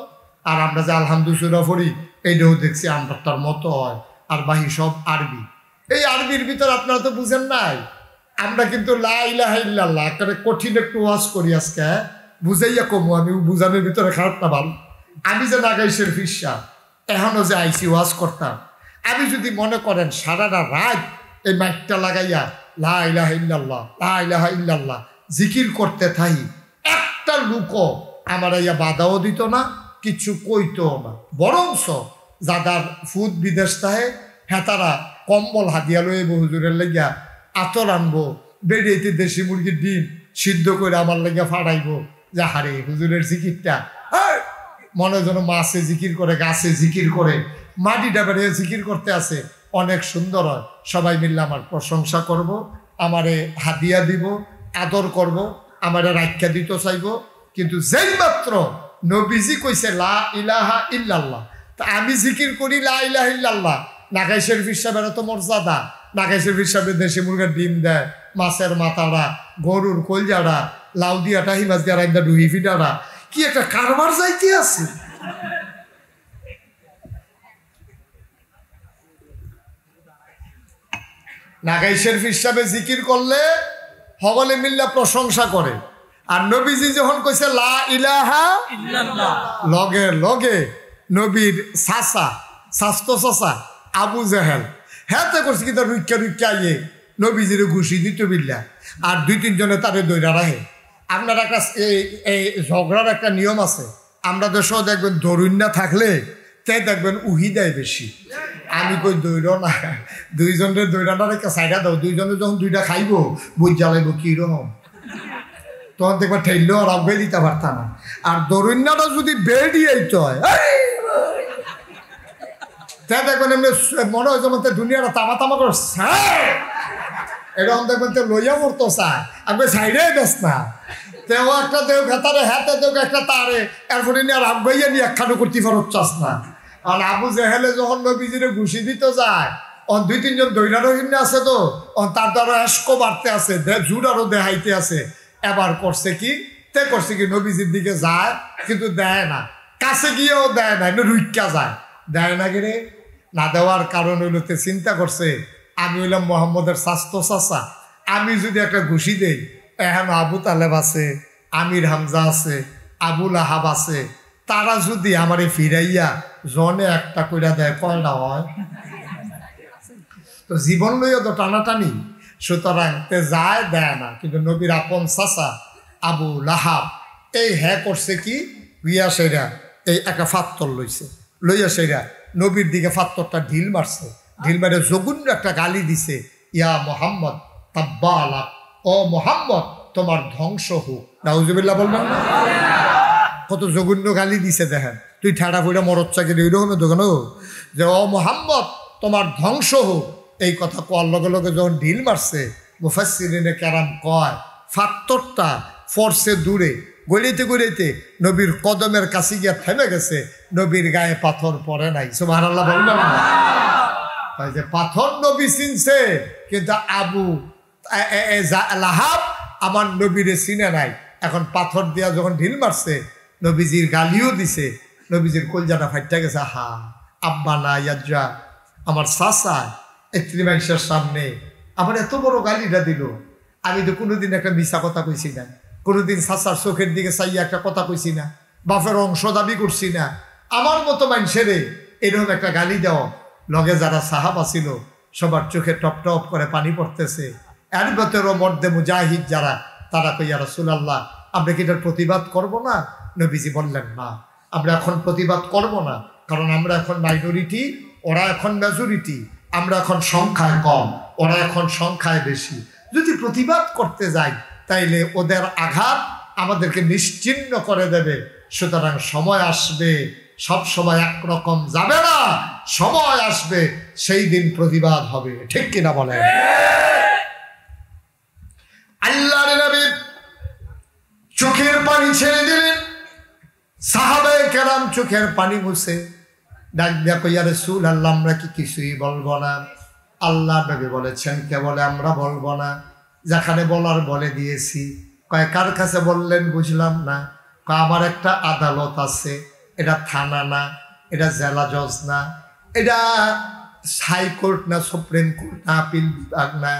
আর আমরা যে আলহামদুলিল্লাহ পড়ি এইটাও দেখছি আমরারটার মতো হয়, আর বাহি সব আরবি। এই আরবির ভিতর আপনারা তো বুঝেন নাই, আমরা কিন্তু লা ইলাহা ইল্লাল্লাহ একেবারে কঠিন একটু ওয়াজ করি আজকে, বুঝাইয়া কমু। আমি বুঝানোর ভিতরে খারাপ না ভালো। আমি যে নাগাইশের ফিসা এখনো যে আইসি ওয়াজ করতাম, আমি যদি মনে করেন সারাটা রাত এই মাইকটা লাগাইয়া লা ইলাহা ইল্লাল্লাহ লা ইলাহা ইল্লাল্লাহ জিকির করতে থাকি, একটা লুকও আমার ইয়া বাধাও দিত না, কিছু কইতো না। বরংস যাদার ফুদ বিদেশ তাহে হ্যাঁ তারা কম্বল হাতিয়া লইব, হুজুরের লাগিয়া আতর আনবো, বেরিয়েতে দেশি মুরগির ডিম সিদ্ধ করে আমার লাগিয়া ফাড়াইবো। যে হারে হুজুরের জিকিরটা মনে যেন মাছে জিকির করে, গাছে জিকির করে, মাটিটা বেরিয়ে জিকির করতে আসে, অনেক সুন্দর হয়। সবাই মিললে আমার প্রশংসা করব, আমারে হাদিয়া দিব, আদর করব, আমারে রাখ্যা দিতে চাইব। কিন্তু যেই মাত্র নবীজি কইছে লা ইলাহা ইল্লাল্লাহ, তা আমি জিকির করি লা ইলাহা ইল্লাল্লাহ, নাগাই শরীফ সাহেবের তো মর্যাদা, নাগাই শরীফ সাহেবের দেশি মুরগার ডিম দেয়, মাছের মাথাটা, গরুর কলজাটা, লাউ দিয়াটা, হিমাজ দিয়া রাইন্দা ডুহি ফিটাটা, কি একটা কারবার যাইতে আছে। নাগাই শরীফ হিসাবে জিকির করলে সকলে মিল্লা প্রশংসা করে। আর নবীজি যখন কইছে লা ইলাহা ইল্লাল্লাহ, লগে লগে নবীর স্বাস্থ্য চাচা আবু জাহেল হ্যাঁ করছে কিন্তু রুক্কা রুক্কা আইয়ে নবীজির ঘুষি দিত বিল্লা, আর দুই তিনজনে তারে দৈরা রাখে। আপনার একটা এই ঝগড়ার একটা নিয়ম আছে, আমরা দেশেও দেখবেন ধরুন না থাকলে তাই দেখবেন উহি দেয় বেশি। আমি কই দৈর না, দুইজনের দৈরাটা রেখে সাইডা দাও, দুইজনে যখন দুইটা খাইব বুঝ জ্বালাইব কিরকম, তখন দেখবা ঠেললেও আর আগে দিতে পারতাম না। আর দরুন্যাটা যদি বেড়ি আইতে হয় তাই দেখবেন এমনি মনে হয় যেমন দুনিয়াটা তামা তামা করছে, এরকম দেখবেন তো লইয়া মরতো চায়, আমি সাইডে বেশ না তেও একটা দেও ভেতারে হাতে দেও একটা তারে, এরপরে নিয়ে আর আগাইয়া নিয়ে একখানো করতে ফেরত চাস না। আর আবু জেহেলে যখন নবীজিরে ঘুষি দিতে যায়, অন দুই তিনজন দৈরারও হিন্নে আছে, তো তার দ্বারা এসকো বাড়তে আছে, জুড় আরো দেখাইতে আছে। এবার করছে কি নবীজির দিকে যায় কিন্তু দেয় না, কাছে গিয়েও দেয় না, রুইকা যায়, দেয় না কিরে। না দেওয়ার কারণ হইলো তে চিন্তা করছে আমি হইলাম মোহাম্মদের স্বাস্থ্য চাচা, আমি যদি একটা ঘুষি দেই, এখন আবু তালেব আছে, আমির হামজা আছে, আবুল আহাব আছে, তারা যদি আমারে ফিরাইয়া জনে একটা কইরা দেয়, কয়টা হয়? তো জীবন লইয়া তো টানাটানি, সুতরাং তে যায় দেয় না। কিন্তু নবীর আপন চাচা আবু লাহাব এই হ্যাঁ করছে কি, গিয়া সেরা এই একটা ফাত্তর লইছে, লইয়া সেরা নবীর দিকে ফাত্তরটা ঢিল মারছে, ঢিল মারে জঘন্য একটা গালি দিছে, ইয়া মোহাম্মদ তাব্বা আলাক, ও মোহাম্মদ তোমার ধ্বংস হোক। নাউজুবিল্লাহ বলবেন না? কত জঘন্য গালি দিছে দেখেন, তুই ঠেড়া ফুড়া মরচ্চাকে ওইরকমের দোকান যে ও মোহাম্মদ তোমার ধ্বংস হোক। এই কথা কোয়ার লগে লগে যখন ঢিল মারছে, মুফাসসিরিনে কেরাম কয় ফাত্তরটা ফোর্সে দূরে গলিতে গলিতে নবীর কদমের কাছে গিয়া থেমে গেছে, নবীর গায়ে পাথর পড়ে নাই। সুবহানাল্লাহ বলবেন না? যে পাথর নবী চিনছে, কিন্তু আবু লাহাব আমার নবীরে চিনে নাই। এখন পাথর দিয়া যখন ঢিল মারছে, নবীজির গালিও দিছে, নবীজির কলজাটা ফাইটা গেছে। হা আব্বা না ইয়াজ্জা, আমার চাচা এত্রিমাইশের সামনে আমার এত বড় গালিটা দিল। আমি তো কোনোদিন একটা মিশা কথা কইছি না, কোনোদিন চাচার চোখের দিকে চাইয়া একটা কথা কইছি না, বাপের অংশ দাবি করছি না। আমার মতো মানুষেরে এরকম একটা গালি দেওয়া, লগে যারা সাহাবা ছিল সবার চোখে টপ টপ করে পানি পড়তেছে। এর ভেতরও মর্দে মুজাহিদ যারা, তারা কই ইয়া রাসূলুল্লাহ আমরা কি এটার প্রতিবাদ করব না? নবীজি বললেন না, আমরা এখন প্রতিবাদ করব না, কারণ আমরা এখন মাইনরিটি, ওরা এখন মেজরিটি। আমরা এখন সংখ্যায় কম, ওরা এখন সংখ্যায় বেশি। যদি প্রতিবাদ করতে যাই তাইলে ওদের আঘাত আমাদেরকে নিশ্চিহ্ন করে দেবে। সুতরাং সময় আসবে, সব সময় একরকম যাবে না, সময় আসবে সেই দিন প্রতিবাদ হবে। ঠিক কিনা বলেন? আল্লাহর নবী চোখের পানি ছেড়ে দিলেন, সাহাবায়ে কেরাম চোখের পানি মুছে ডাক দিয়া কই ইয়া রাসূলুল্লাহ আমরা কি কিছুই বলবো না? আল্লাহ নবী বলেছেন কে বলে আমরা বলবো না, যেখানে বলার বলে দিয়েছি। কয় কার কাছে বললেন বুঝলাম না। কয় আমার একটা আদালত আছে, এটা থানা না, এটা জেলা জজ না, এটা হাইকোর্ট না, সুপ্রিম কোর্ট না, আপিল বিভাগ না।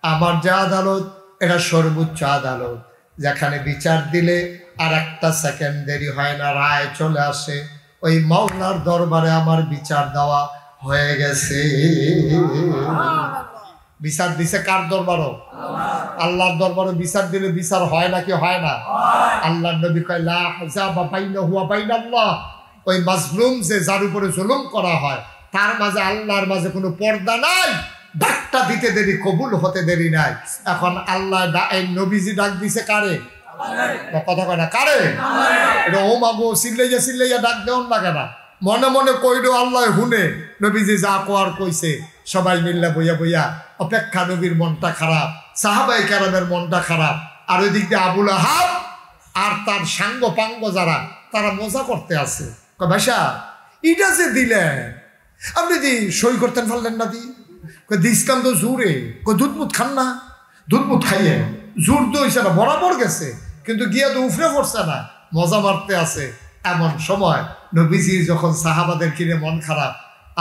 আমার যে আদালত এটা সর্বোচ্চ আদালত, যেখানে বিচার দিলে আর একটা সেকেন্ড দেরি হয় না, রায় চলে আসে। ওই মাওলার দরবারে আমার বিচার দেওয়া হয়ে গেছে। বিচার দিছে কার দরবারও? আল্লাহর দরবারে বিচার দিলে বিচার হয় নাকি হয় না? আল্লাহর নবী কয় লা হিজাবা বাইনাহু ওয়া বাইনাল্লাহ, ওই মাজলুম যে যার উপরে জুলুম করা হয় তার মাঝে আল্লাহর মাঝে কোনো পর্দা নাই। ডাকটা দিতে দেরি, কবুল হতে দেরি নাই। এখন আল্লাহ এই নবীজি ডাক দিছে কারে? কথা কয় না কারে? এটা ও মাগো চিল্লাইয়া চিল্লাইয়া ডাক দেওয়ান লাগে না, মনে মনে কইলো আল্লাহ হুনে। নবীজি যা কোয়ার কইছে সবাই মিল্লা বইয়া বইয়া অপেক্ষা। নবীর মনটা খারাপ, সাহাবায়ে কেরামের মনটা খারাপ, আর ওই দিক দিয়ে আবু লাহাব আর তার সাঙ্গ পাঙ্গ যারা, তারা মজা করতে আছে। ভাইসা এটা যে দিলেন আপনি দি সই করতেন পারলেন না? দিসলাম তো জোরে, দুধ মুধ খান না, দুধ মুধ খাইয়ে জোর তো হয়েছে না, বরাবর গেছে, কিন্তু গিয়া তো উফরে পড়ছে না, মজা মারতে আছে। এমন সময় নবীজি যখন সাহাবাদের কিনে মন খারাপ,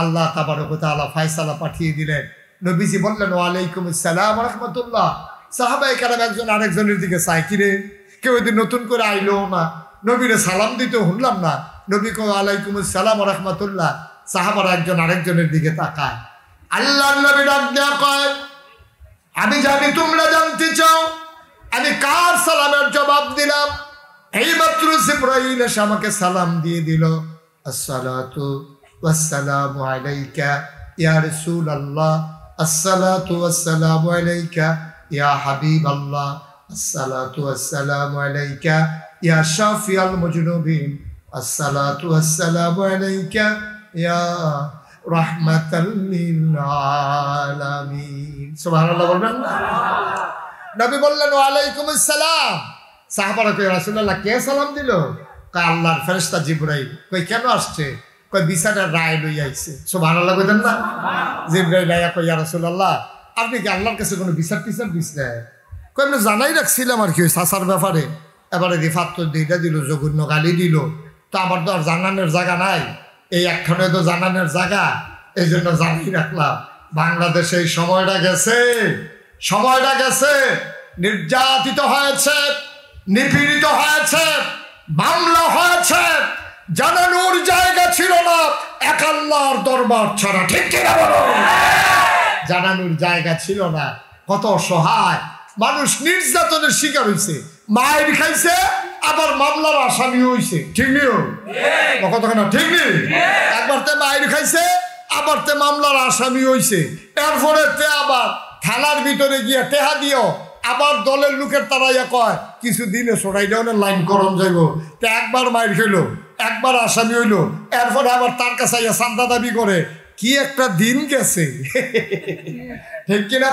আল্লাহ তাবারক ওয়া তাআলা ফায়সালা পাঠিয়ে দিলেন। নবীজি বললেন ওয়ালাইকুম আসসালাম ওয়া রাহমাতুল্লাহ। সাহাবায়ে কেরাম একজন আরেকজনের দিকে চায়, কিরে কেউ যদি নতুন করে আইলো না, নবীরে সালাম দিতে শুনলাম না। নবী কয় ওয়ালাইকুম আসসালাম ওয়া রাহমাতুল্লাহ। সাহাবারা একজন আরেকজনের দিকে তাকায়। আল্লাহর নবী ডাক দেয়া কয় আমি জানি তোমরা জানতে চাও আমি কার সালামের জবাব দিলাম। এইমাত্র জিবরাইল এসে আমাকে সালাম দিয়ে দিল, আসসালাতু ওয়াসসালামু আলাইকা ইয়া রাসূলুল্লাহ, আসসালাতু ওয়াসসালামু আলাইকা ইয়া হাবিবাল্লাহ, আসসালাতু ওয়াসসালামু আলাইকা ইয়া শাফিয়াল মুজনুবিন, আসসালাতু ওয়াসসালামু আলাইকা ইয়া রাহমাতাল লিল আলামিন। সুবহানাল্লাহ বলবেন। নবী বললেন ওয়ালাইকুম আসসালাম। সাহাবারা কই রাসূলুল্লাহ কে সালাম দিল? কয় আল্লাহর ফেরেশতা জিবরাইল। কই কেন আসছে? কই বিচারের রায় লই আইছে। সুবহানাল্লাহ কইতেন না? জিবরাইল আয়া কই ইয়া রাসূলুল্লাহ আপনি কি আল্লাহর কাছে কোনো বিচার দিছেন? কই আমি জানাই রাখছিলাম আর কি সাসার ব্যাপারে। এবারে রিফাত দুইটা দিল, জঘন্য গালি দিল, তো আমার তো আর জানানোর জায়গা নাই, এই একখানে তো জানানোর জায়গা, এই জন্য জানিয়ে রাখলাম। বাংলাদেশে এই সময়টা গেছে, নির্যাতিত হয়েছে, নিপীড়িত হয়েছে, মামলা হয়েছে, জানানোর জায়গা ছিল না এক আল্লাহর দরবার ছাড়া। ঠিক কিনা বলো? জানানোর জায়গা ছিল না। কত অসহায় মানুষ নির্যাতনের শিকার হয়েছে, মায়ের খাইছে আবার মামলার আসামি হইছে, ঠিক নিও কথা না, ঠিক নেই? একবার তে মায়ের খাইছে আবার তে মামলার আসামি হইছে, এরপরে তে আবার থানার ভিতরে গিয়ে টেহা দিও, আবার দলের লোকের তারাইয়া কয় কিছু দিনে সরাই দেওয়ার লাইন করম যাইব। তে একবার মায়ের খেলো, একবার আসামি হইলো, এরপরে আবার তার কাছে চান্দা দাবি করে। কি একটা দিন গেছে, ঠিক কিনা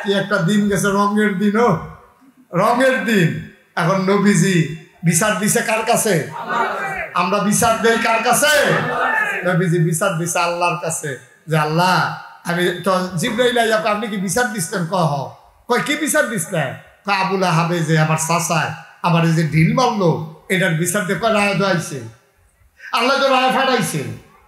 কি একটা দিন গেছে, রঙের দিন, ও রঙের দিন। এখন নবীজি বিচার দিছে কার কাছে? আমরা বিচার দেই কার কাছে? নবীজি বিচার দিছে আল্লাহর কাছে, যে আল্লাহ আমি তো জিবরাইল আইয়া আপনি কি বিচার দিচ্ছেন? কয় কি বিচার দিচ্ছেন? আবুল আহাবে যে আমার চাচায় আমার এই যে ঢিল মারলো এটার বিচার দিয়ে কয় রায় দোয়াইছে, আল্লাহ তো রায় ফাটাইছে।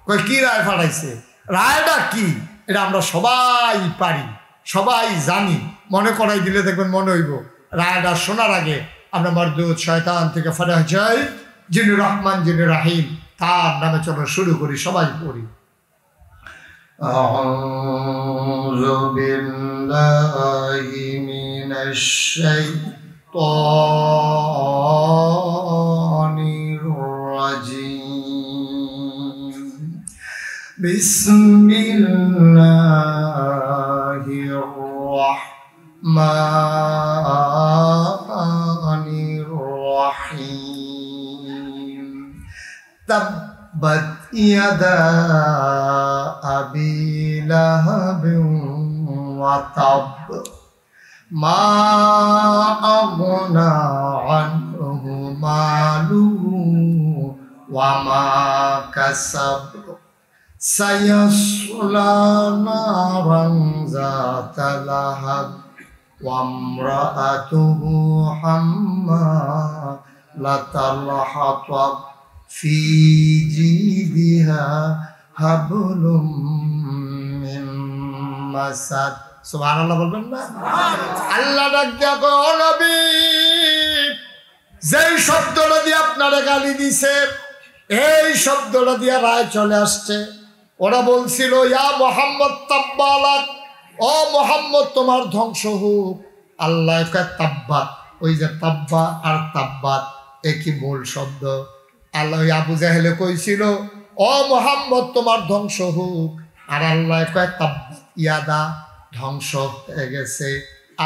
কয় কি রায় ফাটাইছে? রায়টা কি এটা আমরা সবাই পারি, সবাই জানি, মনে করাই দিলে দেখবেন মনে হইব। রায়টা শোনার আগে আমরা মারদুদ শয়তান থেকে ফাটাহ যাই, যিনি রহমান যিনি রাহিম, তার নামে চলো শুরু করি, সবাই পড়ি। আউযু বিল্লাহি মিনাশ শাইতানির রাজিম। বিসমিল্লাহির রাহমানির রাহিম। তাব্বাত ইয়াদা আবি লাহাবিন ওয়া তাব, মা আগনা আনহু মালুহু ওয়া মা কাসাব, সায়াসলা নারান যাতা লাহাব, ওয়া ইমরাআতুহু হাম্মালাতাল হাতাব, ফি জিদিহা হাবলুম মিন মাসাদ। সুবহানাল্লাহ বলবেন না? আল্লাহ ডাক দিয়া কয়, ও নবী, যেই শব্দটা দিয়ে আপনারা গালি দিছে এই শব্দটা দিয়ে রায় চলে আসছে। ওরা বলছিল ইয়া মুহাম্মদ তাব্বালাক, ও মুহাম্মদ তোমার ধ্বংস হোক। আল্লাহ কয় তাব্বাত, ওই যে তাব্বা আর তাব্বাত একই মূল শব্দ। আল্লাহ আবু জাহেলে কইছিল ও মুহাম্মদ তোমার ধ্বংস হোক, আর আল্লাহ কয় তাব্বাত ইয়াদা, ধ্বংস হয়ে গেছে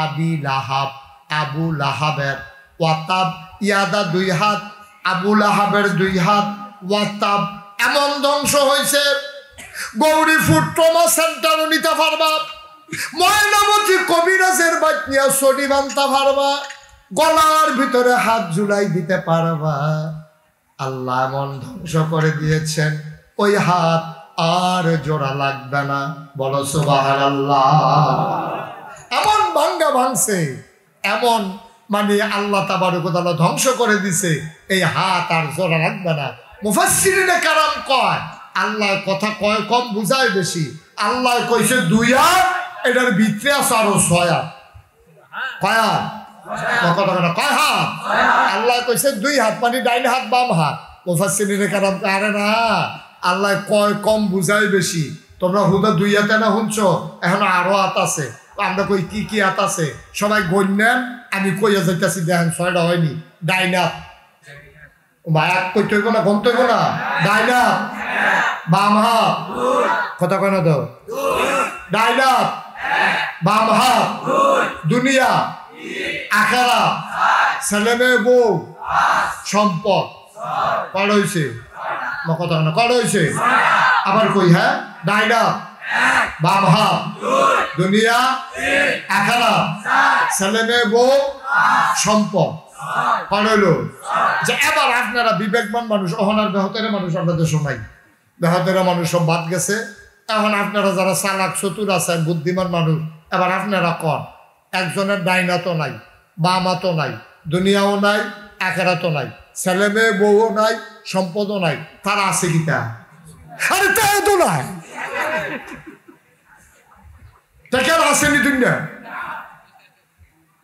আবি লাহাব, আবু লাহাবের, ওয়াতাব ইয়াদা দুই হাত, আবু লাহাবের দুই হাত, ওয়াতাব এমন ধ্বংস হয়েছে গৌরী ফুড ট্রমা সেন্টারও নিতে পারবা, ময়নামতি কবিরাজের বাইক নিয়ে ছড়ি বানতে পারবা, গলার ভিতরে হাত ঝুলাই দিতে পারবা। আল্লাহ এমন ধ্বংস করে দিয়েছেন ওই হাত আর জোড়া লাগবে না। বলো সুবহানাল্লাহ। এমন ভাঙ্গা ভাঙছে, এমন মানে আল্লাহ তাবারক ওয়া তাআলা ধ্বংস করে দিছে, এই হাত আর জোড়া লাগবে না। মুফাসসিরিনে কারাম কয় আল্লাহ কথা কয় কম বুঝায় বেশি। আল্লাহ কইছে দুই হাত, এটার ভিতরে আছে আরো ছয় হাত। কয় হাত? কয় হাত? আল্লাহ কইছে দুই হাত, মানে ডাইন হাত বাম হাত। মুফাসসিরিনে কারাম আরে না, আল্লাহ কয় কম বুঝায় বেশি। তোমরা হুদা দুই হাতে না শুনছো, এখন আরো হাত আছে। আমরা কই কি কি হাত আছে সবাই গণ্যেন, আমি কইয়া যাইতেছি দেখেন ছয়টা হয়নি। ডাইন হাত ভায়াত কইতে হইব না, গমতে হইব না। ডাইন হাত, বাম হাত, কথা কয় না তো, ডাইন হাত, বাম হাত, দুনিয়া আখেরা, ছেলে মেয়ে বউ, সম্পদ, কয়টা হয়েছে? কথা না, কয়টা হয়েছে? আবার কই, হ্যাঁ, ডাইন হাত, বাম হাত, দুনিয়া আখেরা, ছেলে মেয়ে বউ, সম্পদ, হলো যে এবার আপনারা বিবেকবান মানুষ, অহনার বেহতের মানুষ আপনাদের শোনাই, বেহতের মানুষ সব বাদ গেছে। এখন আপনারা যারা চালাক চতুর আছেন, বুদ্ধিমান মানুষ, এবার আপনারা কন একজনের ডাইন হাতও নাই, বাম হাতও নাই, দুনিয়াও নাই, আখেরাতও নাই, ছেলে মেয়ে বউও নাই, সম্পদও নাই, তারা আছে কিটা? আরে তাই তো নাই, কেন আসেনি দুনিয়া?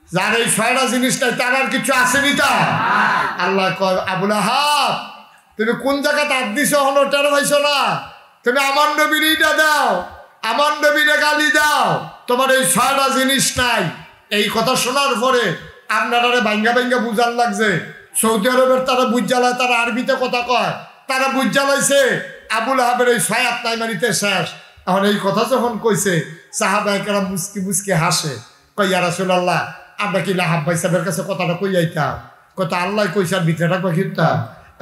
যার এই ছয়টা জিনিস নাই তার আর কিছু আসেনি। তা আল্লাহ কয় আবু লাহাব তুমি কোন জায়গাতে হাত দিছো হলো টের পাইছো না? তুমি আমার নবীর ইটা দাও, আমার নবীরে গালি দাও, তোমার এই ছয়টা জিনিস নাই। এই কথা শোনার পরে আপনারা ভাঙ্গা ভাঙ্গা বুঝার লাগছে সৌদি আরবের তারা বুঝ জ্বালায়, তারা আরবিতে কথা কয়, তারা বুঝ জ্বালাইছে আবুল আহাবের এই 6 আত্মায় মারিতে শেষ। এখন এই কথা যখন কইছে সাহাবায়ে কেরাম মুস্কি মুস্কি হাসে, কই ইয়া রাসূলুল্লাহ আমরা কি লাহাব ভাই সাহেবের কাছে কথাটা কই আইতাম, কথা আল্লাহ কইসার ভিতরে রাখবা কিনতাম।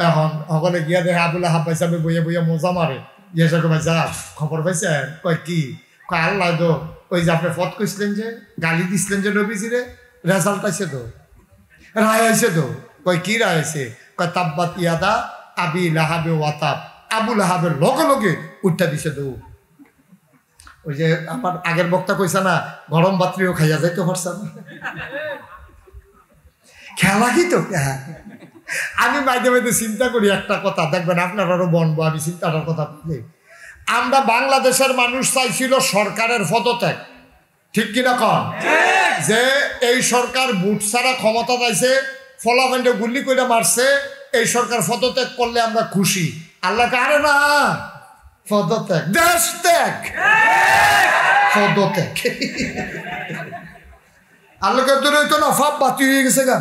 এখন সকলে গিয়া দেখে আবুল আহাব ভাই সাহেব বইয়া বইয়া মজা মারে, ইয়েসা ভাই যা খবর পাইছেন, কয় কি, কয় আল্লাহ তো ওই যে আপনি ফত কইছিলেন যে গালি দিছিলেন যে নবীজিরে, রেজাল্ট আইছে তো, রায় আইছে তো। কয় কি রায় আছে, কয় তাব্বাত ইয়াদা আবি লাহাবে ওয়াতাব, আবুল আহাবের লগে লগে উঠটা দিছে তো। ওই যে আমার আগের বক্তা কইছে না গরম বাত্রিও খাইয়া যাইতে পারছে না, খেলা কি তো। আমি মাঝে মাঝে চিন্তা করি একটা কথা, দেখবেন আপনারাও বনবো, আমি চিন্তাটার কথা বলি। আমরা বাংলাদেশের মানুষ চাইছিল সরকারের পদত্যাগ, ঠিক কিনা কন, যে এই সরকার বুট ছাড়া ক্ষমতা পাইছে, ফলাফান্ডে গুলি করে মারছে, এই সরকার পদত্যাগ করলে আমরা খুশি। আল্লাহ কারে না, পদত্যাগ, দেশ ত্যাগ, পদত্যাগ। আল্লাহকে তো হইতো না, ফাপ বাতি হয়ে গেছে গা,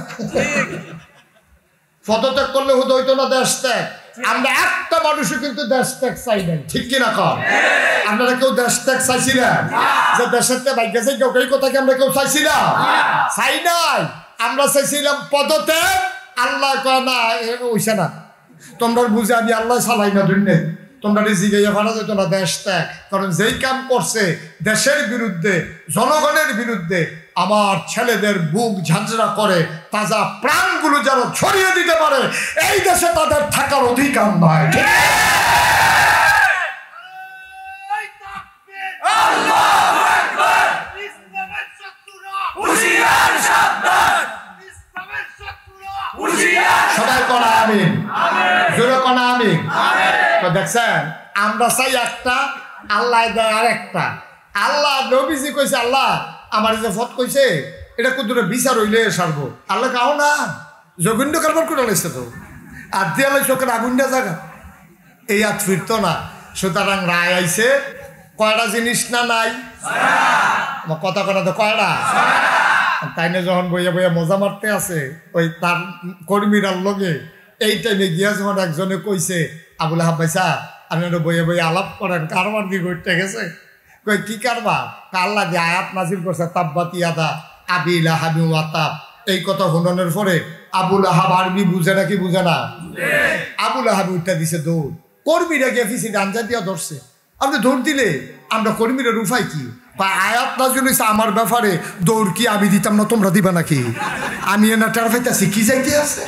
পদত্যাগ করলে হইতো না দেশ ত্যাগ। আমরা একটা মানুষও কিন্তু দেশ ত্যাগ চাই নাই, ঠিক কিনা কন, আপনারা কেউ দেশ ত্যাগ চাইছি না, যে দেশের ত্যাগ ভাগ্য চাই কেউ, এই কথা কি আমরা কেউ চাইছি না, চাই নাই। আমরা চাইছিলাম পদত্যাগ, আল্লাহ কয় না ওইসা না, তোমরা বুঝে আমি আল্লাহ চালাই না দুনিয়া, তোমরা জিগাইয়া ভাড়া যেত না দেশ ত্যাগ। কারণ যেই কাম করছে দেশের বিরুদ্ধে, জনগণের বিরুদ্ধে, আমার ছেলেদের বুক ঝাঁঝরা করে তাজা প্রাণগুলো যেন ছড়িয়ে দিতে পারে, এই দেশে তাদের থাকার অধিকার নয়। সবাই কনা আমিন, জোরে কনা আমিন। দেখছেন আমরা চাই একটা, আল্লাহ দেয় আর একটা। আল্লাহ নবীজি কইছে, আল্লাহ আমার যে ফত কইছে এটা কুদুরে বিচার হইলে সারবো। আল্লাহ কাও না, জঘন্য কারবার করে লাইছে তো, আর দিয়ালে চোখের আগুনটা জায়গা, এই আর ফিরতো না। সুতরাং রায় আইছে, কয়টা জিনিস না নাই, আমার কথা কথা তো কয়টা, তাই না যখন বইয়া বইয়া মজা মারতে আছে ওই তার কর্মীরার লগে, এই টাইমে গিয়া যখন একজনে কইছে আবুল আহাব ভাইসা আপনি বইয়া বইয়া আলাপ করেন, কারবার দিয়ে ঘুরতে গেছে, কই কি কারবার, আল্লাহ যে আয়াত নাজিল করছে তাব্বাত ইয়াদা আবি লাহাবি ওয়াতাব, এই কথা শুনানোর পরে আবুল আহাব আরবি বুঝে নাকি বুঝে না, আবুল আহাব উঠটা দিছে দৌড়, কর্মীরা গিয়ে ফিসি ডাঞ্জা দিয়া ধরছে। আপনি দৌড় দিলে আমরা কর্মীরা রুফাই কি, আয়াত নাজিল হইছে আমার ব্যাপারে, দৌড় কি আমি দিতাম না তোমরা দিবা নাকি, আমি না টের পাইতাছি কি যাইতে আছে।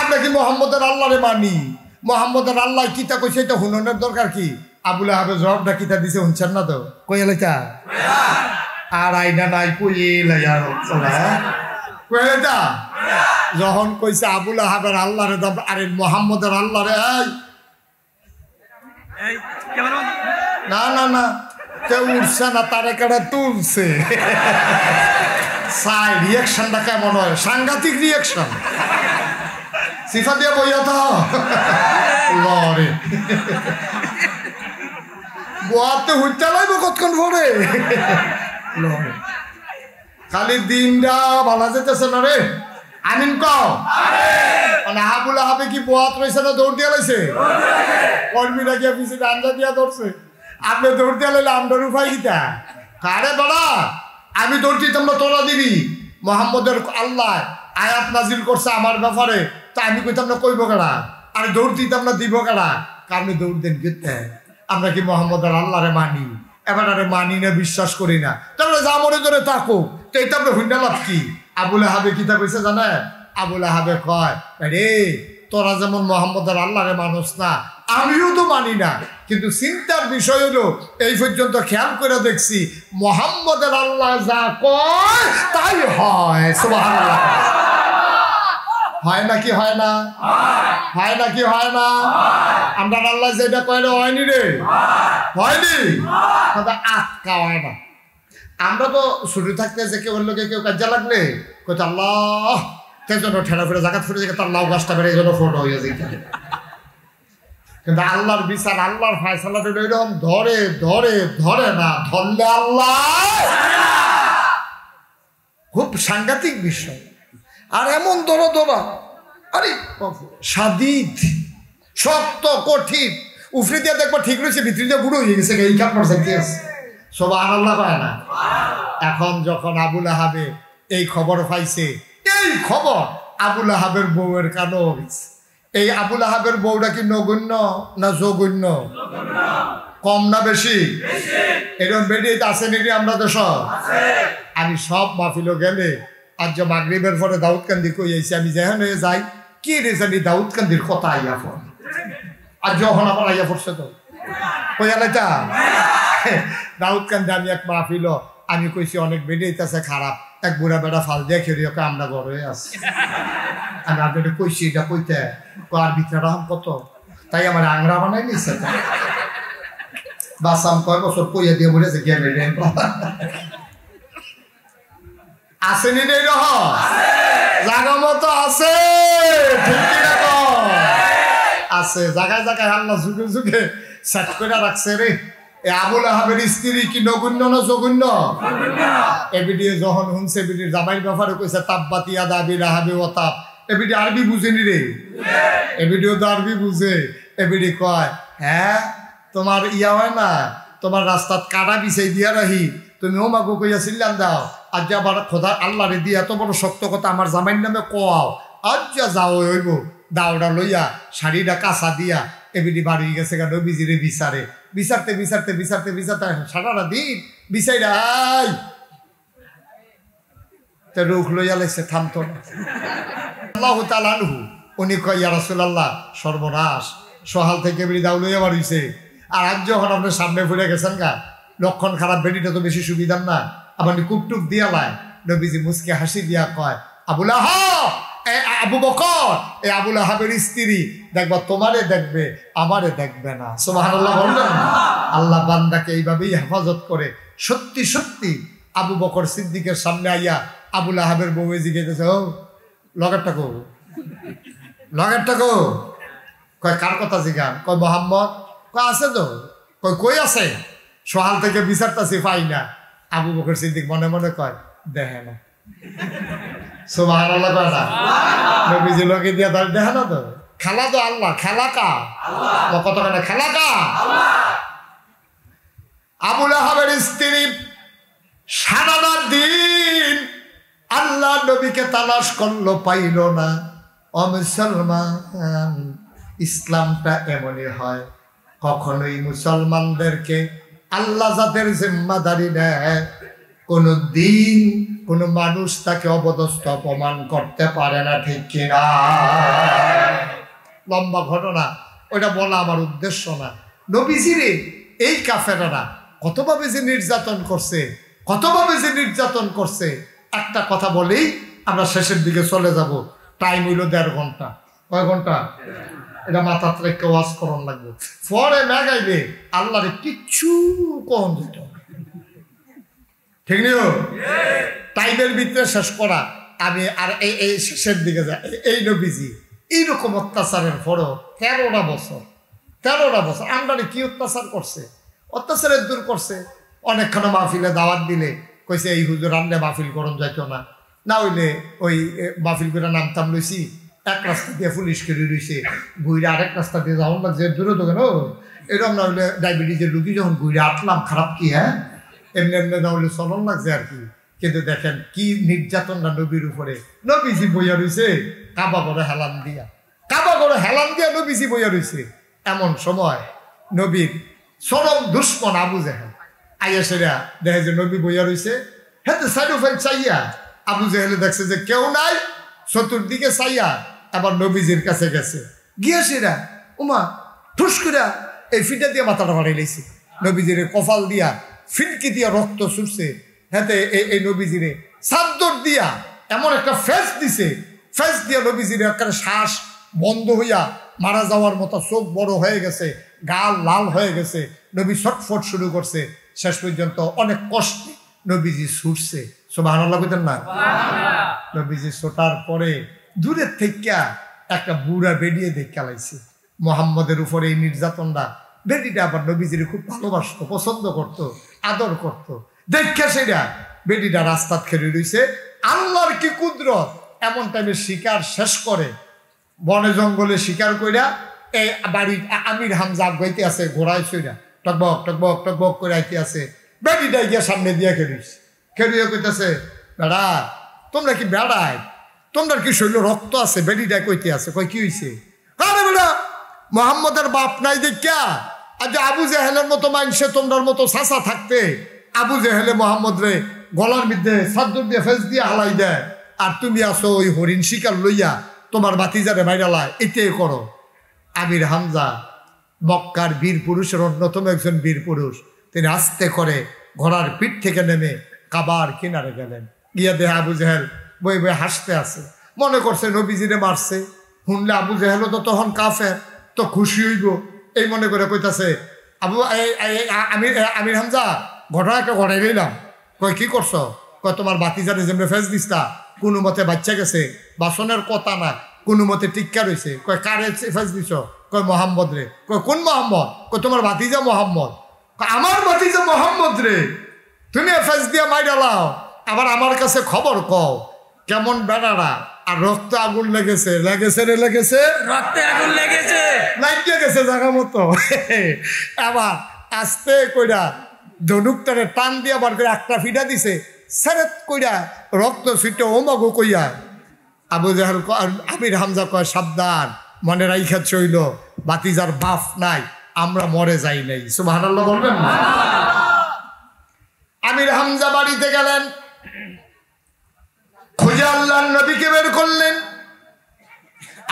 আমরা কি মোহাম্মদের আল্লাহরে মানি, মোহাম্মদের আল্লাহ কিতা কইছে এটা হুননের দরকার কি। আবুল আহাবের জবাবটা কিতা দিছে শুনছেন না তো, কইলাইতা আর আইনা নাই কইলাইয়া কইলাইতা, যখন কইছে আবুল আহাবের আল্লাহরে দাম, আরে মোহাম্মদের আল্লাহরে না না না কেউ উঠছে না, তারে কেটে তুলছে। সাই রিয়াকশনটা কেমন হয়, সাংঘাতিক রিয়াকশন, সিফা দিয়ে বইয়া তো লরে বোয়াতে হুইটা লাইব কতক্ষণ পরে লরে, খালি দিনটা ভালো যেতেছে না রে। আমিন কও আবুল আহাবে কি বোয়াত রয়েছে না দৌড় দিয়া লাইছে, কর্মীরা গিয়া পিছিয়ে আন্দা দিয়া ধরছে, আপনি দৌড় দিয়া লাইলে আমরা রুফাই দিতা কারে বড়া, আমি দৌড় দিতাম না তোরা দিবি। মোহাম্মদের আল্লাহ আয়াত নাজিল করছে আমার ব্যাপারে, তা আমি কইতাম না কইব কেডা, আর দৌড় দিতাম না দিব কেডা, কারণে দৌড় দেন গেতে। আমরা কি মোহাম্মদের আল্লাহরে মানি, এবার আরে মানি না, বিশ্বাস করি না, তাহলে যা মনে ধরে থাকো, তো এটা আপনি হুন্ডা লাভ কি। আবুল আহাবে কিতা কইছে জানে, আবুল আহাবে কয় রে তোরা যেমন মোহাম্মদের আল্লাহরে মানুষ না, আমিও তো মানি না, কিন্তু চিন্তার বিষয় হলো এই পর্যন্ত খেয়াল করে দেখছি মোহাম্মদের আল্লাহ যা কয় তাই হয়। সুবহানাল্লাহ, হয় নাকি হয় না, হয় নাকি হয় না, আমরা আল্লাহ যেটা কয়লে হয়নি রে, হয়নি, আটকা হয় না। আমরা তো শুরু থাকতে যে কেউ লোকে কেউ কাজে লাগলে কইতো আল্লাহ কে জন্য ঠেলা ফেলে জায়গা ফিরে তার লাউ গাছটা বেড়ে এই জন্য ফোটো হয়ে যেত। কিন্তু আল্লাহর বিচার, আল্লাহর ফায়সালাটা এরকম ধরে ধরে ধরে না, ধরলে আল্লাহ খুব সাংঘাতিক বিষয়। আর এমন দরা আরে সাদিদ শক্ত কঠিন, উফরে দিয়ে দেখবা ঠিক রয়েছে, ভিতরে দিয়ে বুড়ো হয়ে গেছে, এই কাপড় চাইতে আছে। সুবহানাল্লাহ পায় না। এখন যখন আবুল আহাবে এই খবর পাইছে, এই খবর আবুল আহাবের বউয়ের কানো হয়েছে। এই আবুল আহাবের বউটা কি নগণ্য না জঘন্য? কম না বেশি? এরকম বেরিয়ে আছে নাকি আমরা দেশ? আমি সব মাহফিলও গেলে আজ যে মাগরিবের পরে দাউদকান্দি কই আইছি, আমি যেখানে যাই কি রে জানি দাউদকান্দির কথা আইয়া পড়। আর যখন আমার আইয়া পড়ছে তো কই আলাইটা দাউদকান্দি আমি এক মাহফিল, আমি কইছি অনেক বেরিয়েছে খারাপ, এক বুড়া বেড়া ফাল দিয়ে খেয়ে আমরা ঘরে আছি। আমি আপনাকে কইছি এটা কইতে আর ভিতরে কত, তাই আমার আংরা বানাই নিচ্ছে বাসাম কয় বছর কইয়া দিয়ে বলেছে কে বেরিয়ে আসেনি রে রহ জাগা মতো আছে, ঠিক কিনা আছে জায়গায় জায়গায় আল্লাহ যুগে যুগে সেট করে রাখছে রে। আবুল আহাবের স্ত্রী কি নগণ্য না জঘন্য? এবিডি যখন শুনছে এবিডির জামাইর ব্যাপারে কইছে তাব্বাত ইয়াদা আবিল আহাবি ওয়া তাব, এবিডি আরবি বুঝেনি রে, এবিডিও তো আরবি বুঝে। এবিডি কয় হ্যাঁ তোমার ইয়া হয় না, তোমার রাস্তাত কাটা বিছাই দিয়া রাহি, তুমি ও মাগো কইয়া সিল্লান দাও, আজ যে আবার খোদা আল্লাহ রে দিয়ে এত বড় শক্ত কথা আমার জামাইর নামে কোয়াও, আজ যা যাও হইব দাওড়া লইয়া শাড়িটা কাঁচা দিয়া এবিডি বাড়ি গেছে কেন বিজিরে বিচারে, বিচারতে বিচারতে বিচারতে বিচারতে সারাটা দিন বিচাইরাই রুখ লইয়া লাইছে, থামতো না। আল্লাহু তাআলা আনহু উনি কয় ইয়া রাসূলুল্লাহ সর্বনাশ, সহাল থেকে বেড়ি দাও লইয়া বাড়িছে। আর আজ যখন আপনার সামনে ফুরে গেছেন গা লক্ষণ খারাপ, বেডিটা তো বেশি সুবিধার না, আবার কুপটুক দিয়া লাই, নবীজি মুসকে হাসি দিয়া কয় আবুল আহাব আবু বকর, এই আবুল আহাবের স্ত্রী দেখবা তোমারে দেখবে আমারে দেখবে না। সুবহানাল্লাহ বলবেন না? আল্লাহ বান্দাকে এইভাবেই হেফাজত করে। সত্যি সত্যি আবু বকর সিদ্দিকের সামনে আইয়া আবুল আহাবের বউ জিজ্ঞেস ও লগেরটা কো, লগেরটা কো, কয় কার কথা জিজ্ঞান, কয় মোহাম্মদ, কয় আছে তো, কয় কই আছে, সহাল থেকে বিচারতাছি পাই না। আবু বকর সিদ্দিক মনে মনে কয় দেখে না। সুবহানাল্লাহ কয় না? নবীজি লোকে দিয়া তার দেখে না তো, খেলা তো আল্লাহ, খেলা কা কত কেন খেলা কা। আবুল আহাবের স্ত্রী সারাটা দিন আল্লাহ নবীকে তালাশ করলো, পাইল না। ও মুসলমান, ইসলামটা এমনই হয়, কখনোই মুসলমানদেরকে আল্লাহ যাদের জিম্মাদারি নেয় কোনো দিন কোনো মানুষ তাকে অপদস্থ অপমান করতে পারে না, ঠিক কিনা? লম্বা ঘটনা, ওইটা বলা আমার উদ্দেশ্য না। নবীজিরে এই কাফেরারা কতভাবে যে নির্যাতন করছে, কতভাবে যে নির্যাতন করছে, একটা কথা বলেই আমরা শেষের দিকে চলে যাব। টাইম হইল 1.5 ঘন্টা। কয় ঘন্টা? এটা মাথার রেখে ওয়াজ করন লাগবে, পরে মেগাইবে আল্লাহরে কিচ্ছু কম যেত, ঠিক নিও টাইমের ভিতরে শেষ করা। আমি আর এই শেষের দিকে যাই। এই নবীজি এইরকম অত্যাচারের পরও 13টা বছর আমরা কি অত্যাচার করছে, অত্যাচারের দূর করছে। অনেকক্ষণ মাহফিলে দাওয়াত দিলে কইছে এই হুজুর রান্না মাহফিল করন যাইতো না, না হইলে ওই মাহফিল করে নামতাম লইছি, এক রাস্তা দিয়ে পুলিশ করে রয়েছে, ঘুরে আরেক রাস্তা দিয়ে যাওয়ার লাগছে দূরে তো কেন, এরকম না হইলে ডায়াবেটিসের রুগী যখন ঘুরে আটলাম খারাপ কি, হ্যাঁ এমনি এমনি না হইলে চলন লাগছে আর কি। কিন্তু দেখেন কি নির্যাতন না নবীর উপরে। নবীজি বইয়া রয়েছে কাবা করে হেলান দিয়া, নবীজি বইয়া রয়েছে। এমন সময় নবীর চরম দুশ্মন আবু জেহেল আইয়া সেরা দেখে যে নবী বইয়া রয়েছে, হ্যাঁ সাইডো ফাইড চাইয়া আবু জেহেলে দেখছে যে কেউ নাই, চতুর্দিকে চাইয়া আবার নবীজির কাছে গেছে, গিয়া সেরা উমা ঠুস করে এই ফিটা দিয়ে মাথাটা বাড়াই লাইছে, নবীজির কপাল দিয়া ফিটকি দিয়া রক্ত ছুটছে। হ্যাঁ এই নবীজিরে চাদর দিয়া এমন একটা ফেস দিছে, ফেস দিয়া নবীজির একটা শ্বাস বন্ধ হইয়া মারা যাওয়ার মতো, চোখ বড় হয়ে গেছে, গাল লাল হয়ে গেছে, নবী ছটফট শুরু করছে। শেষ পর্যন্ত অনেক কষ্টে নবীজি ছুটছে। সুবহানাল্লাহ কইতেন না? নবীজি ছোটার পরে দূরের থেকে একটা বুড়া বেরিয়ে দেখে লাইছে মোহাম্মদের উপরে এই নির্যাতনটা। বেডিটা আবার নবীজির খুব ভালোবাসতো, পছন্দ করত, আদর করত। দেখা সেটা বেডিটা রাস্তাত খেলে রয়েছে, আল্লাহর কি কুদরত। এমন টাইমে শিকার শেষ করে বনে জঙ্গলে শিকার কইরা এই বাড়ি আমির হামজা গাইতে আছে ঘোড়ায় চইরা টকবক টকবক টকবক করে আইতে আছে। বেডিটাই গিয়া সামনে দিয়া খেলিস, খেলিয়ে কইতেছে বেড়া তোমরা কি বেড়ায়, তোমরা কি শৈল রক্ত আছে? বেডিটা কইতে আছে, কই কি হয়েছে? আরে বেড়া মোহাম্মদের বাপ নাই দেখা আর যে আবু জেহেলের মতো মানুষে তোমরার মতো চাচা থাকতে আবু জেহেলে মোহাম্মদ রে গলার মধ্যে সাদ্দুর দিয়ে ফেস দিয়ে হালাই দেয়, আর তুমি আসো ওই হরিণ শিকার লইয়া তোমার বাতিজারে মাইরালা, এটাই করো। আমির হামজা মক্কার বীর পুরুষের অন্যতম একজন বীর পুরুষ, তিনি আস্তে করে ঘোড়ার পিঠ থেকে নেমে কাবার কিনারে গেলেন। গিয়া দেহে আবু জেহেল বই বই হাসতে আছে, মনে করছে নবীজিরে মারছে, শুনলে আবু জেহেলও তো তখন কাফের, তো খুশি হইব এই মনে করে কইতাছে আবু আমির হামজা ঘটনাটা ঘটাই নিলাম। কয় কি করছো? কয় তোমার বাতিজারে যেমনি ফেস দিস্তা কোনো মতে বাচ্চা গেছে, বাসনের কথা না, কোনো মতে টিক্কা রয়েছে। কয় কারে ফেস দিছ? কয় মোহাম্মদ রে। কয় কোন মোহাম্মদ? কয় তোমার ভাতিজা মোহাম্মদ। আমার ভাতিজা মোহাম্মদ রে, তুমি ফেস দিয়া মাইরা লাও, আবার আমার কাছে খবর কও কেমন বেড়ারা। আর রক্ত আগুন লেগেছে, লেগেছে রে লেগেছে, রক্তে আগুন লেগেছে, লাগিয়ে গেছে জায়গা মতো। আবার আস্তে কইরা ধনুকটারে টান দিয়ে আবার করে একটা ফিটা দিছে, সেরেত কইরা রক্ত ছিটে ওমাগো কইয়া আবু জাহেল আমির হামজা কয় সাবধান, মনে রাইখা চইল বাতিজার বাপ নাই, আমরা মরে যাই নাই। সুবহানাল্লাহ বলবেন না? আমির হামজা বাড়িতে গেলেন, খুঁজে আল্লাহর নবীকে বের করলেন।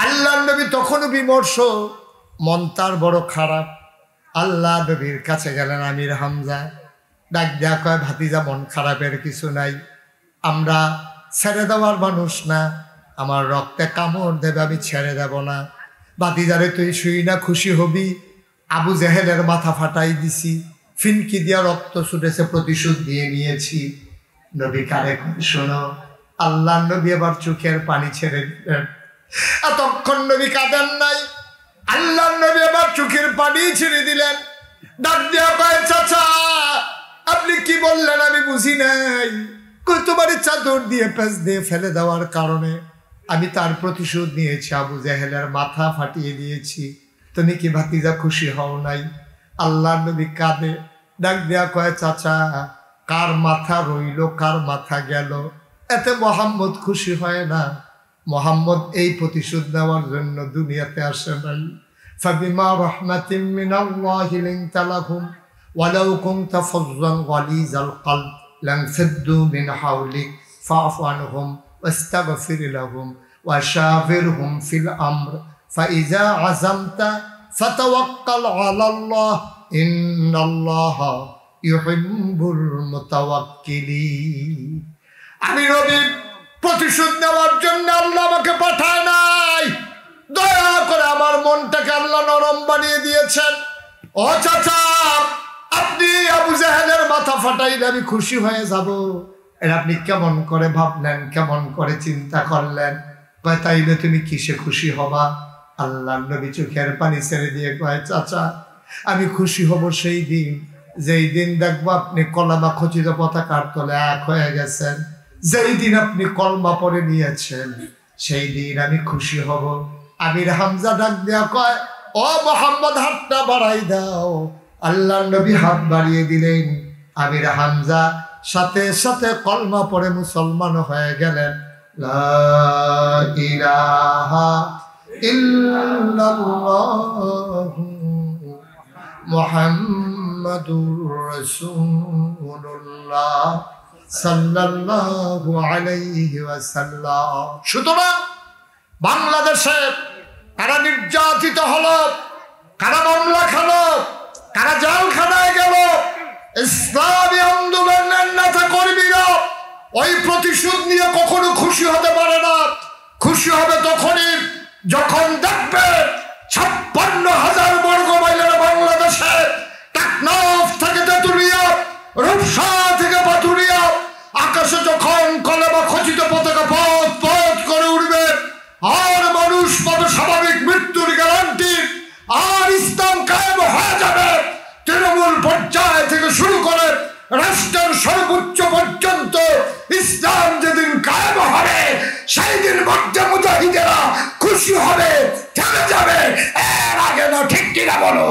আল্লাহর নবী তখনও বিমর্ষ, মন তার বড় খারাপ। আল্লাহ নবীর কাছে গেলেন আমির হামজা, ডাক দেয়া কয় ভাতিজা মন খারাপের কিছু নাই, আমরা ছেড়ে দেওয়ার মানুষ না, আমার রক্তে কামড় দেবে, আমি ছেড়ে দেব না। ভাতিজারে তুই শুই না খুশি হবি, আবু জেহেলের মাথা ফাটাই দিছি, ফিনকি দিয়া রক্ত ছুটেছে, প্রতিশোধ দিয়ে নিয়েছি। নবী কারে শোনো, আল্লাহ নবী এবার চোখের পানি ছেড়ে দিলেন। এতক্ষণ নবী কাঁদেন নাই, আল্লাহ নবী এবার চোখের পানি ছেড়ে দিলেন। ডাক দিয়া কয় চাচা আপনি কি বললেন আমি বুঝি নাই। কই তোমার চাদর দিয়ে পেঁচ দিয়ে ফেলে দেওয়ার কারণে আমি তার প্রতিশোধ নিয়েছি, আবু জেহেলের মাথা ফাটিয়ে দিয়েছি, তুমি কি ভাতিজা খুশি হও নাই? আল্লাহ নবী কাঁদে, ডাক দেয়া কয় চাচা কার মাথা রইল কার মাথা গেল, এতে মোহাম্মদ খুশি হয় না। মোহাম্মদ এই প্রতিশোধ নেওয়ার জন্য দুনিয়াতে আসে নাই। ফাবিমা রাহমাতিন মিনাল্লাহি লিনতা লাহুম ওয়ালাউ কুনতা ফাযযান গালিযাল কলব লানফাদ্দু মিন হাওলিক ফা'ফু আনহুম ওয়াস্তাগফির লাহুম ওয়াশাবিরহুম ফিল আমর ফাইযা আযামতা ফাতাওয়াক্কাল আলাল্লাহ ইন্নাল্লাহা ইউহিব্বুল মুতাওয়াক্কিলিন। আমি নবী প্রতিশোধ নেওয়ার জন্য আল্লাহ আমাকে পাঠায় নাই, দয়া করে আমার মনটাকে আল্লাহ নরম বানিয়ে দিয়েছেন। ও চাচা আপনি আবু জেহেলের মাথা ফাটাইলে আমি খুশি হয়ে যাব, এটা আপনি কেমন করে ভাবলেন, কেমন করে চিন্তা করলেন? কয় তাইলে তুমি কিসে খুশি হবা? আল্লাহ নবী চোখের পানি ছেড়ে দিয়ে কয় চাচা আমি খুশি হব সেই দিন, যেই দিন দেখবো আপনি কলমা খচিত পতাকার তলে এক হয়ে গেছেন, যেই দিন আপনি কলমা পড়ে নিয়েছেন সেই দিন আমি খুশি হব। আমির হামজা ডাক দেয়া কয় ও মোহাম্মদ হাতটা বাড়াই দাও। আল্লাহ নবী হাত বাড়িয়ে দিলেন, আমির হামজা সাথে সাথে কলমা পড়ে মুসলমান হয়ে গেলেন। লা ইলাহা ইল্লাল্লাহ মুহাম্মাদুর রাসূলুল্লাহ সাল্লাল্লাহু আলাইহি ওয়াসাল্লাম। সুতরাং বাংলাদেশে কারা নির্যাতিত হলো, কারা মামলা খেলো, কারা জেলখানায় গেল, ইসলামী আন্দোলনের নেতা কর্মীরা ওই প্রতিশোধ নিয়ে কখনো খুশি হতে পারে না। খুশি হবে তখনই যখন দেখবে 56,000 বর্গ মাইলের বাংলাদেশে টেকনাফ থেকে তেতুলিয়া, রূপসা থেকে পাথুরিয়া আকাশে যখন কলেমা খচিত পতাকা পথ পথ করে উঠবে, আর মানুষ পাবে স্বাভাবিক মৃত্যুর গ্যারান্টি, আর ইসলাম কায়েম হয়ে যাবে। তৃণমূল পর্যায় থেকে শুরু করে রাষ্ট্রের সর্বোচ্চ পর্যন্ত ইসলাম যেদিন কায়েম হবে সেই দিন মধ্যে মুজাহিদেরা খুশি হবে, থেমে যাবে। এর আগে না, ঠিক কিনা বলো?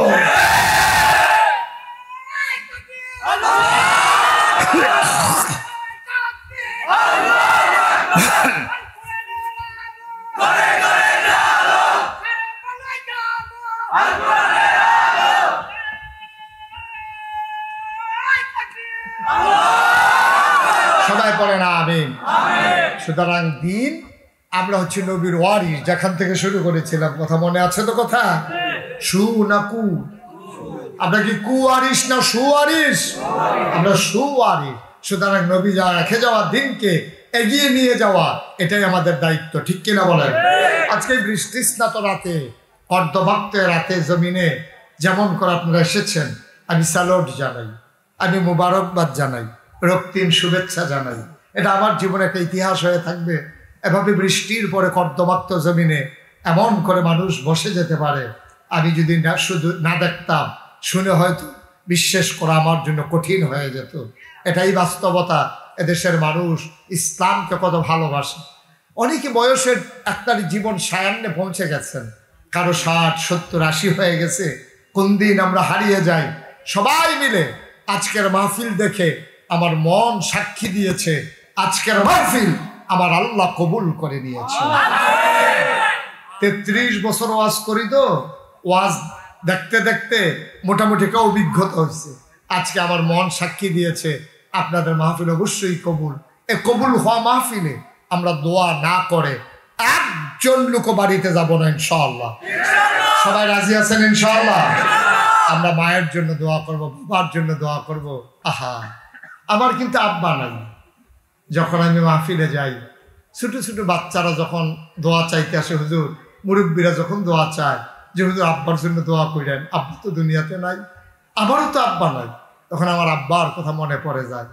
সবাই পড়ে না আমিন। সুতরাং দিন, আমরা হচ্ছে নবীর ওয়ারিস, যেখান থেকে শুরু করেছিলাম। কথা মনে আছে তো? কথা সু না কু? আমরা কি কুয়ারিস না সুয়ারিস? আমরা সুয়ারিস। সুতরাং নবী যা রেখে যাওয়া দিনকে এগিয়ে নিয়ে যাওয়া, এটাই আমাদের দায়িত্ব, ঠিক কিনা বলেন? আজকে বৃষ্টি স্নাত রাতে, অর্ধভক্ত রাতে জমিনে যেমন করে আপনারা এসেছেন, আমি স্যালুট জানাই, আমি মুবারকবাদ জানাই, রক্তিম শুভেচ্ছা জানাই। এটা আমার জীবনে একটা ইতিহাস হয়ে থাকবে। এভাবে বৃষ্টির পরে কর্দমাক্ত জমিনে এমন করে মানুষ বসে যেতে পারে, আমি যদি শুধু না দেখতাম, শুনে হয়তো বিশ্বাস করা আমার জন্য কঠিন হয়ে যেত। এটাই বাস্তবতা। এদেশের মানুষ ইসলামকে কত ভালোবাসে। অনেকে বয়সের একটা জীবন সায়ান্নে পৌঁছে গেছেন, কারো 60, 70, 80 হয়ে গেছে। কোন দিন আমরা হারিয়ে যাই। সবাই মিলে আজকের মাহফিল দেখে আমার মন সাক্ষী দিয়েছে, আজকের মাহফিল আমার আল্লাহ কবুল করে নিয়েছে। 33 বছর ওয়াজ করি তো, ওয়াজ দেখতে দেখতে মোটামুটি একটা অভিজ্ঞতা হয়েছে। আজকে আমার মন সাক্ষী দিয়েছে আপনাদের মাহফিল অবশ্যই কবুল। এ কবুল হওয়া মাহফিলে আমরা দোয়া না করে একজন লোক বাড়িতে যাব না ইনশাআল্লাহ। সবাই রাজি আছেন ইনশাআল্লাহ? আমরা মায়ের জন্য দোয়া করব, বাবার জন্য দোয়া করব। আহা, আমার কিন্তু আব্বা নাই। যখন আমি মাহফিলে যাই, ছোট ছোট বাচ্চারা যখন দোয়া চাইতে আসে, হুজুর, মুরব্বীরা যখন দোয়া চায় যে হুজুর আব্বার জন্য দোয়া করেন, আব্বা তো দুনিয়াতে নাই, আমারও তো আব্বা নাই, তখন আমার আব্বার কথা মনে পড়ে যায়।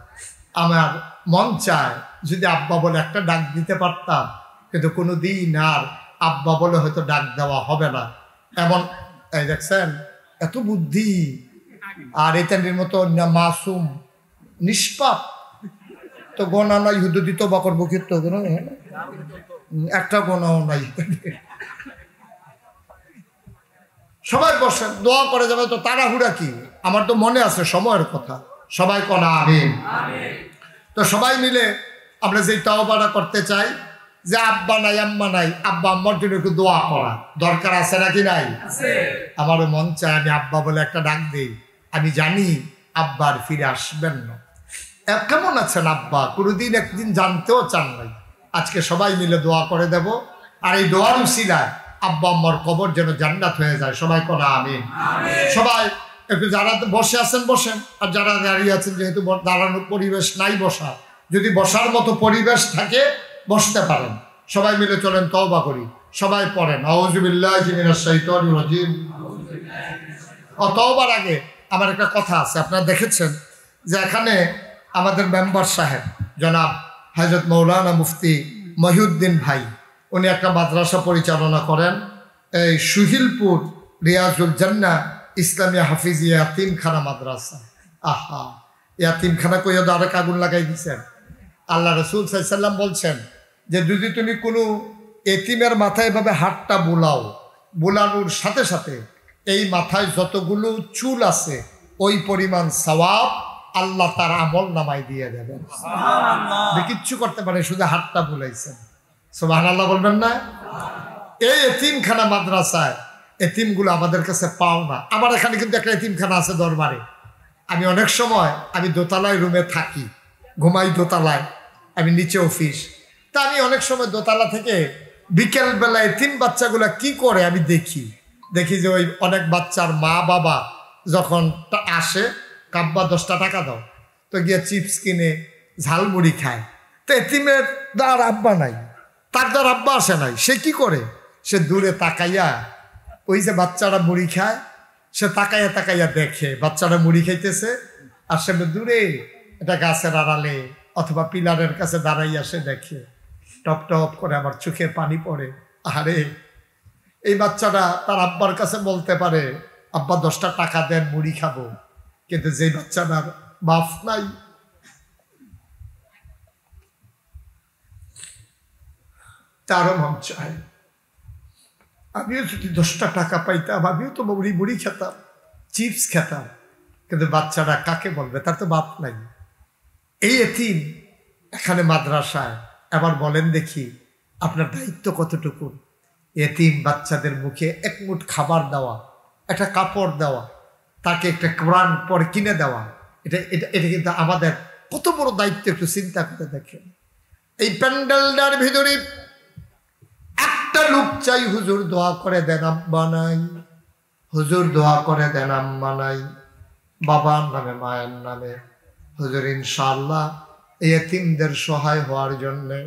আমার মন চায় যদি আব্বা বলে একটা ডাক দিতে পারতাম, কিন্তু কোনো দিন আর আব্বা বলে হয়তো ডাক দেওয়া হবে না। এমন, এই দেখছেন এত বুদ্ধি, আর এটার মতো মাসুম নিষ্পাপ তো গোনা নাই, হুদু দিত বাকর বুকির তো একটা গোনাও নাই। সবাই বসেন, দোয়া করে যাবে তো, তাড়াহুড়া কি? আমার তো মনে আছে সময়ের কথা। সবাই কনা আমিন। তো সবাই মিলে আমরা যেই তাওবাটা করতে চাই যে আব্বা নাই, আম্মা নাই, আব্বা আম্মার জন্য একটু দোয়া করা দরকার আছে নাকি নাই? আমারও মন চায় আমি আব্বা বলে একটা ডাক দিই। আমি জানি আব্বার ফিরে আসবেন না। কেমন আছেন আব্বা? কোনোদিন একদিন জানতেও চান নাই। আজকে সবাই মিলে দোয়া করে দেব, আর এই দোয়ার উসিলায় আব্বা আম্মার কবর যেন জান্নাত হয়ে যায়। সবাই করা আমিন। সবাই একটু যারা বসে আছেন বসেন, আর যারা দাঁড়িয়ে আছেন, যেহেতু দাঁড়ানোর পরিবেশ নাই বসার, যদি বসার মতো পরিবেশ থাকে বসতে পারেন। সবাই মিলে চলেন তওবা করি। সবাই পড়েন আউযু বিল্লাহি মিনাশ শাইতানির রাজিম। তওবার আগে আমার একটা কথা আছে। আপনারা দেখেছেন যে এখানে আমাদের মেম্বার সাহেব জনাব হযরত মৌলানা মুফতি মহিউদ্দিন ভাই, উনি একটা মাদ্রাসা পরিচালনা করেন, এই সুহিলপুর রিয়াজুল জান্নাহ ইসলামিয়া হাফিজিয়া ইয়াতিমখানা মাদ্রাসা। আহা, ইয়াতিমখানা কইয়া তো আরেক আগুন লাগাই দিচ্ছেন। আল্লাহ রাসূল সাল্লাল্লাহু আলাইহি ওয়াসাল্লাম বলছেন যে যদি তুমি কোনো এতিমের মাথায় এভাবে হাতটা বুলাও, বুলানোর সাথে সাথে এই মাথায় যতগুলো চুল আছে ওই পরিমাণ সওয়াব আল্লাহ তার আমল নামায় দিয়ে দেবেন। কিচ্ছু করতে পারে, শুধু হাতটা বুলাইছেন। সুবহানাল্লাহ বলবেন না? এই এতিমখানা মাদ্রাসায় এতিমগুলো আমাদের কাছে পাও না। আমার এখানে কিন্তু একটা এতিমখানা আছে দরবারে। আমি অনেক সময় আমি দোতলায় রুমে থাকি, ঘুমাই দোতলায়, আমি নিচে অফিস। তা আমি অনেক সময় দোতলা থেকে বিকেলবেলা এতিম বাচ্চাগুলা কি করে আমি দেখি যে ওই অনেক বাচ্চার মা বাবা যখন আসে, কাব্বা 10টা টাকা দাও, তো গিয়ে চিপস কিনে ঝালমুড়ি খায়। তো এতিমের তার আব্বা নাই, তার আব্বা আসে নাই, সে কি করে? সে দূরে তাকাইয়া ওই যে বাচ্চারা মুড়ি খায়, সে তাকাইয়া তাকাইয়া দেখে বাচ্চারা মুড়ি খাইতেছে, আর সে দূরে এটা গাছের আড়ালে অথবা পিলারের কাছে দাঁড়াইয়া সে দেখে। টপ টপ করে আমার চোখে পানি পড়ে। আরে এই বাচ্চাটা তার আব্বার কাছে বলতে পারে, আব্বা 10টা টাকা দেন মুড়ি খাবো, কিন্তু যে বাচ্চাটার বাপ নাই, তারও মন চায় আমিও যদি 10টা টাকা পাইতাম, আমিও তো মুড়ি মুড়ি খেতাম, চিপস খেতাম। কিন্তু বাচ্চারা কাকে বলবে, তার তো বাপ নাই। এই এতিম এখানে মাদ্রাসায়, এবার বলেন দেখি আপনার দায়িত্ব কতটুকু? এতিম বাচ্চাদের মুখে এক মুঠ খাবার দেওয়া, একটা কাপড় দেওয়া, তাকে একটা কোরআন পড়ে কিনে দেওয়া, এটা এটা এটা কিন্তু আমাদের কত বড় দায়িত্ব, একটু চিন্তা করে দেখেন। এই প্যান্ডেলটার ভিতরে একটা লোক চাই, হুজুর দোয়া করে দেন আব্বা নাই, হুজুর দোয়া করে দেন আম্মা নাই, বাবার নামে মায়ের নামে, হুজুর ইনশাআল্লাহ এই এতিমদের সহায় হওয়ার জন্যে।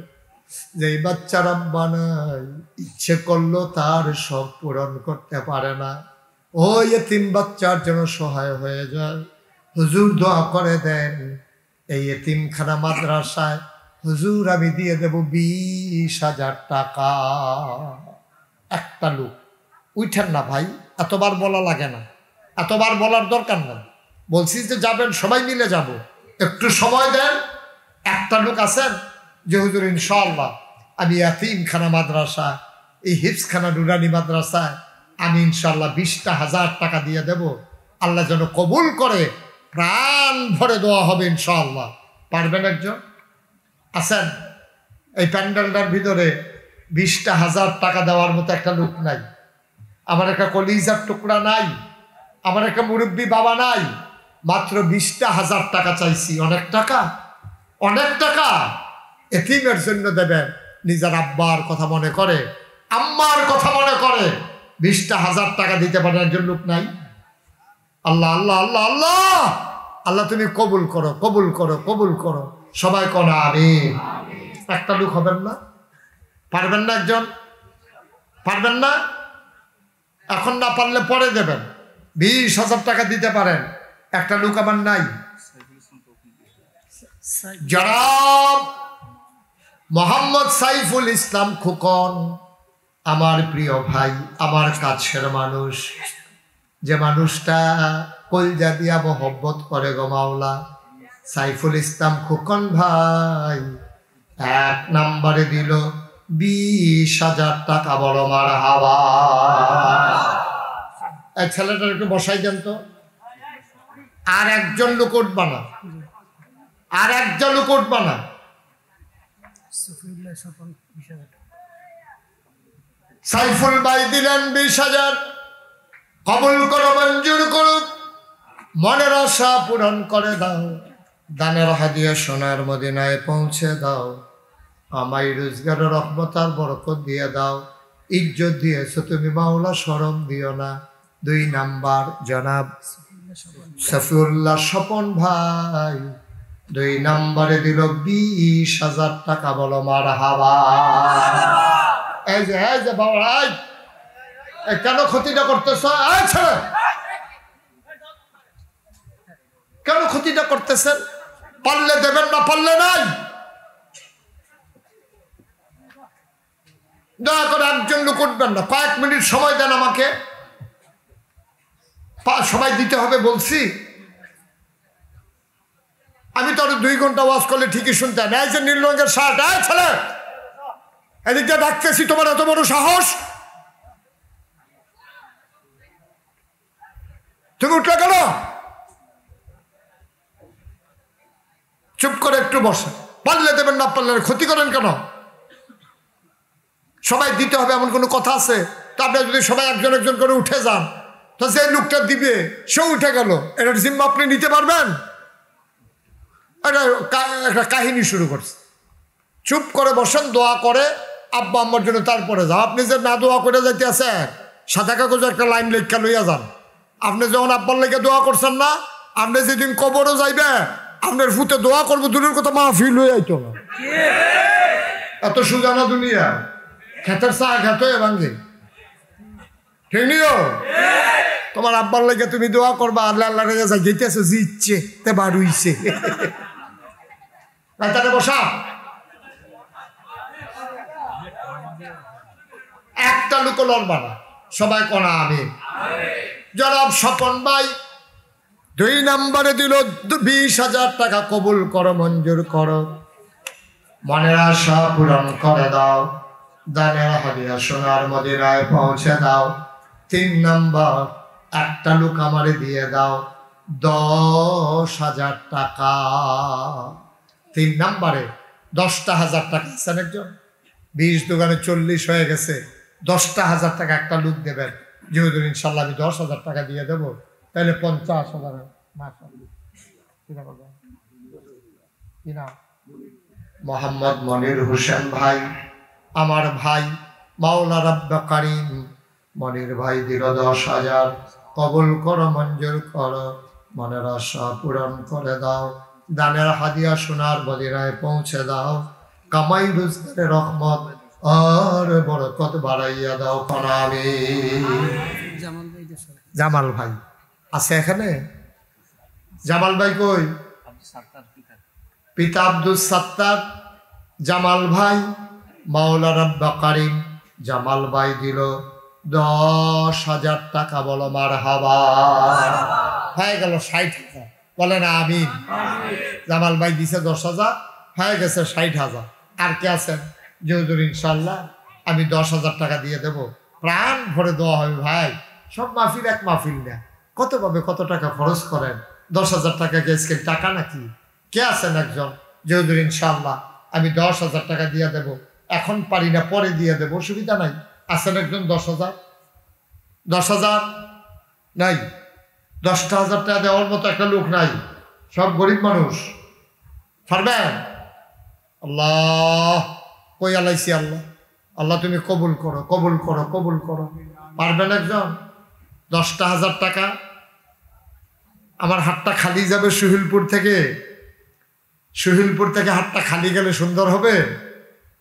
যেই বাচ্চার আব্বা নাই, ইচ্ছে করলো তার সব পূরণ করতে পারে না, ওই এতিম বাচ্চার জন্য সহায় হয়ে যায়। হুজুর দোয়া করে দেন এই এতিমখানা মাদ্রাসায় হুজুর আমি দিয়ে দেব 20,000 টাকা। একটা লোক। উঠেন না ভাই, এতবার বলা লাগে না, এতবার বলার দরকার না। বলছি যে যাবেন, সবাই মিলে যাব, একটু সময় দেন। একটা লোক আছেন যে হুজুর ইনশাআল্লাহ আমি এতিমখানা মাদ্রাসা, এই হিফজখানা নুরানি মাদ্রাসায় আমি ইনশাআল্লাহ 20,000 টাকা দিয়ে দেব, আল্লাহ যেন কবুল করে, প্রাণ ভরে দেওয়া হবে ইনশাআল্লাহ। পারবেন একজন? আছেন? এই প্যান্ডেলটার ভিতরে 20,000 টাকা দেওয়ার মতো একটা লোক নাই। আমার একটা কলিজার টুকরা নাই, আমার একটা মুরব্বী বাবা নাই, মাত্র 20,000 টাকা চাইছি। অনেক টাকা, অনেক টাকা এতিমের জন্য দেবেন। নিজের আব্বার কথা মনে করে, আম্মার কথা মনে করে 20,000 টাকা দিতে পারেন একজন লোক নাই? আল্লাহ আল্লাহ আল্লাহ আল্লাহ আল্লাহ তুমি কবুল করো, কবুল করো, কবুল করো। সবাই কোনা আমিন। একটা লোক হবেন না? পারবেন না একজন? পারবেন না? এখন না পারলে পরে দেবেন। 20,000 টাকা দিতে পারেন, একটা লোক আমার নাই। জনাব মোহাম্মদ সাইফুল ইসলাম খোকন, আমার প্রিয় ভাই, আমার কাছের মানুষ, যে মানুষটা কলজা দিয়া মহব্বত করে গো মাওলা, সাইফুল ইসলাম খোকন ভাই 1 নম্বরে দিল 20,000 টাকা। বড় মার হাওয়া। এই ছেলেটার একটু বসাই দেন তো। আর একজন লোক উঠবা না, আর একজন লোক উঠবা না। সাইফুল ভাই দিলেন 20,000। কবুল করো, মঞ্জুর করুক, মনের আশা পূরণ করে দাও, দানের হাদিয়া সোনার মদিনায় পৌঁছে দাও, আমায় রোজগারের রহমত আর বরকত দিয়ে দাও। ইজ্জত দিয়েছো তুমি মাওলা, শরম দিও না। 2 নাম্বার জনাব সফিউল্লাহ স্বপন ভাই 2 নম্বরে দিল 20,000 টাকা। বলো মারহাবা। এই যে বাবা, কেন ক্ষতিটা করতেছ? কেন ক্ষতিটা করতেছেন? পারলে দেবেন, না পারলে নাই। দয়া করে একজন লোক উঠবেন না, কয়েক মিনিট সময় দেন আমাকে। সবাই দিতে হবে বলছি। আমি তো 2 ঘন্টা ওয়াজ করলে ঠিকই শুনতে হয়। এই যে নীল রঙের শার্ট, ছেলে এদিকটা ডাকতেছি, তোমার এত বড় সাহস? তুমি উঠলে কেন? চুপ করে একটু বসে। পারলে দেবেন, না পারলে ক্ষতি করেন কেন? সবাই দিতে হবে এমন কোনো কথা আছে? তারপরে যদি সবাই একজন একজন করে উঠে যান, তো যে লোকটা দিবে সে উঠে গেল, এটার জিম্মা আপনি নিতে পারবেন? এটা একটা কাহিনী শুরু করছে। চুপ করে বসেন, দোয়া করে আব্বা আম্মার জন্য, তারপরে যাও। আপনি যে না দোয়া করে যাইতে আছেন, সাদা কাগজে একটা লাইন লেখা লইয়া যান। আপনি যখন আব্বার লেগে দোয়া করছেন না, আপনি যেদিন কবরও যাইবে, আপনার ফুতে দোয়া করবো, দূরের কথা মাহফিল হয়ে যাইতো না। এত সুজা না দুনিয়া। খেতের চা খেতে ভাঙ্গে, ঠিক নিও। তোমার আব্বার লেগে তুমি দোয়া করবা, আল্লাহ আল্লাহ রেগে যাই যেতেছে, যে ইচ্ছে তে বাড়ুইছে। বসা। একটা লোক লড়বা না, সবাই কোনা আমি। জনাব স্বপন ভাই 2 নম্বরে দিল 20,000 টাকা। কবুল করো, মঞ্জুর করো, মনের আশা পূরণ করে দাও, দানের হাদিয়া সোনার মদিনায় পৌঁছে দাও। 3 নম্বর, একটা লোক আমারে দিয়ে দাও 10,000 টাকা। 3 নম্বরে 10,000 টাকা আছেন একজন, 20 দোকানে 40 হয়ে গেছে, 10,000 টাকা একটা লোক দেবেন। যেহেতু ইনশাল্লাহ আমি 10,000 টাকা দিয়ে দেবো, তাহলে 50,000 মোহাম্মদ মনির হোসেন ভাই, আমার ভাই মাওলা রাব্বা কারিম মনির ভাই দিল 10,000। কবুল করো, মঞ্জুর করো, মনের আশা পূরণ করে দাও। দানের হাদিয়া সোনার মদিনায় পৌঁছে দাও। কামাই রোজগারের রহমত আর বরকত বাড়াইয়া দাও। কনামি জামাল ভাই আছে এখানে? জামাল ভাই কই? পিতা আব্দুল সাত্তার, জামাল ভাই, মাওলা রাব্বা কারিম জামাল ভাই দিল 10,000 টাকা। বলো মারহাবা। হয়ে গেল 60,000। বলে না আমিন। জামাল ভাই দিছে 10,000, হয়ে গেছে 60,000। আর কে আছেন? যেহেতু ইনশাল্লাহ আমি 10,000 টাকা দিয়ে দেব। প্রাণ ভরে দেওয়া হবে ভাই। সব মাহফিল এক মাহফিল না, কত পাবে, কত টাকা খরচ করেন। 10,000 টাকা আজকে টাকা নাকি? কে আছেন একজন? যেহেতু ইনশাল্লাহ আমি 10,000 টাকা দিয়ে দেব। এখন পারি না, পরে দিয়ে দেবো, অসুবিধা নাই। আছেন একজন? 10,000? 10,000 নাই? 10,000 টাকা দেওয়ার মতো একটা লোক নাই, সব গরিব মানুষ। পারবেন? আল্লাহ কই আলাইছি। আল্লাহ, আল্লাহ তুমি কবুল করো, কবুল করো, কবুল করো। পারবেন একজন? 10,000 টাকা। আমার হাতটা খালি যাবে সুহিলপুর থেকে। সুহিলপুর থেকে হাতটা খালি গেলে সুন্দর হবে।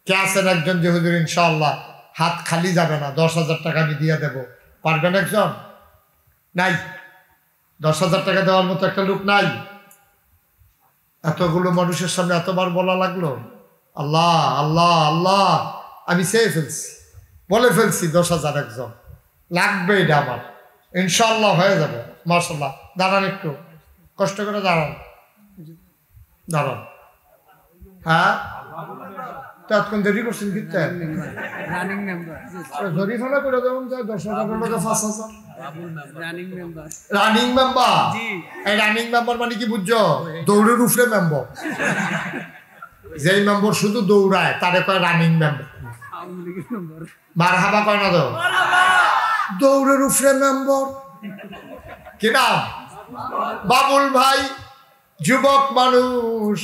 কে আছেন একজন? যে হুজুর ইনশাআল্লাহ হাত খালি যাবে না, 10,000 টাকা আমি দিয়ে দেব। পারবেন একজন? নাই? 10,000 টাকা দেওয়ার মতো একটা লোক নাই? এতগুলো মানুষের সামনে এতবার বলা লাগলো? আল্লাহ আল্লাহ আল্লাহ, আমি চেয়ে ফেলছি, বলে ফেলছি 10,000 একজন লাগবে। এটা আমার ইনশাল্লাহ হয়ে যাবে। মাশাআল্লাহ। দাঁড়ান, একটু কষ্ট করে দাঁড়ান, দাঁড়ান। হ্যাঁ, ততক্ষণ দেরি করছেন কিন্তু জরিফানা করে দেবেন 10,000 টাকা 5,000 রানিং মেম্বার। এই রানিং মেম্বার মানে কি বুঝছো? দৌড়ের উপরে মেম্বার। যেই মেম্বার শুধু দৌড়ায় তারে কয় রানিং মেম্বার। মারহাবা কয় না? তো দৌড়ের উপরে মেম্বার। কি নাম? বাবুল ভাই, যুবক মানুষ,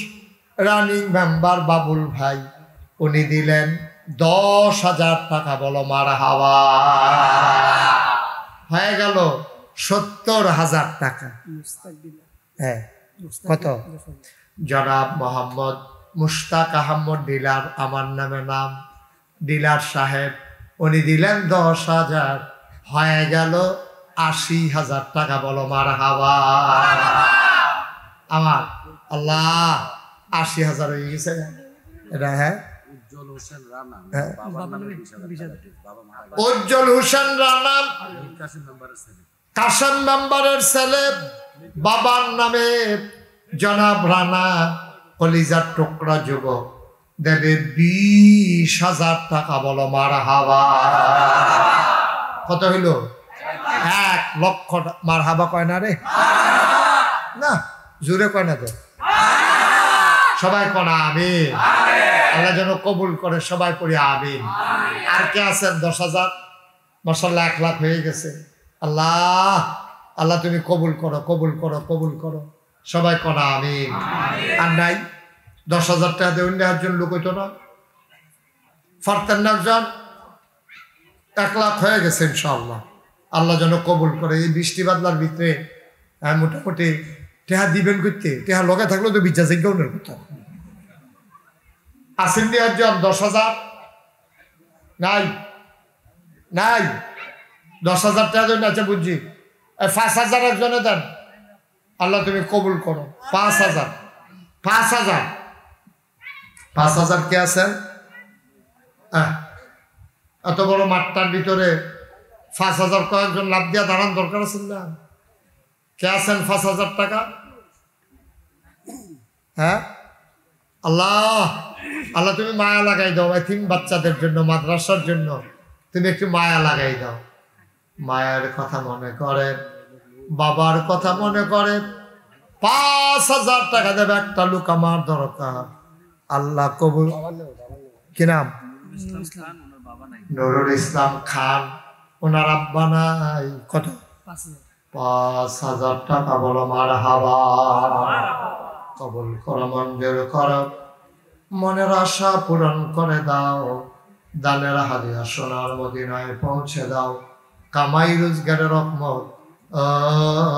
রানিং মেম্বার বাবুল ভাই। উনি দিলেন 10,000 টাকা। বলো মারহাবা। হয়ে গেল 70,000 টাকা। হ্যাঁ, কত? জনাব মোহাম্মদ মুশতাক আহমদ ডিলার, আমার নামে নাম, ডিলার সাহেব, উনি দিলেন 10,000। হয়ে গেল 80,000 টাকা। বলো মারহাবা। আমার আল্লাহ 80,000 হয়ে গেছে। এটা হ্যাঁ, উজ্জ্বল হোসেন রানা, কাসেম মেম্বারের ছেলে, বাবার নামে জনাব রানা, কলিজার টুকরা যুবক, দেবে 20,000 টাকা। বলো মারহাবা। কত হইল? 1 লক্ষ। মারহাবা কয় না রে? না, জোরে কয় না তো। সবাই কনা আমিন। আল্লাহ যেন কবুল করে, সবাই পড়ি আমিন। আর কে আছেন? 10,000। মাশাআল্লাহ 1 লাখ হয়ে গেছে। আল্লাহ, আল্লাহ তুমি কবুল করো, কবুল করো, কবুল করো, সবাই কনা আমিন। আর নাই? 10,000 টাকা দেবেন একজন লোক হইতো না? পারতেন না একজন? 1 লাখ হয়ে গেছে ইনশাআল্লাহ। আল্লাহ যেন কবুল করে। এই বৃষ্টি বাদলার ভিতরে মোটামুটি টেহা দিবেন করতে, টেহা লগে থাকলেও তো বিচার জিজ্ঞানের কথা। আসেন নি একজন? 10,000 নাই? নাই? 10,000 টাকা দেবেন? আচ্ছা বুঝছি। 5,000 একজনে দেন। আল্লাহ তুমি কবুল করো। 5,000 5,000 5,000 কে আছেন? এত বড় মাঠটার ভিতরে 5,000 কয়েকজন লাভ দিয়া দাঁড়ান দরকার আছে না? কে আছেন? 5,000 টাকা। হ্যাঁ, আল্লাহ আল্লাহ তুমি মায়া লাগাই দাও এতিম বাচ্চাদের জন্য, মাদ্রাসার জন্য তুমি একটু মায়া লাগাই দাও। মায়ের কথা মনে করে, বাবার কথা মনে করে, 5,000 টাকা দেবে একটা লোক আমার দরকার। আল্লাহ কবুল। কি নাম? নুরুল ইসলাম খান। ওনার আব্বা নাই। কত? 5,000 টাকা। বলো মারহাবা। কবুল করো, মঞ্জুর করো, মনের আশা পূরণ করে দাও। দানের হাদিয়া সোনার মদিনায় পৌঁছে দাও। কামাই রোজগারের রহমত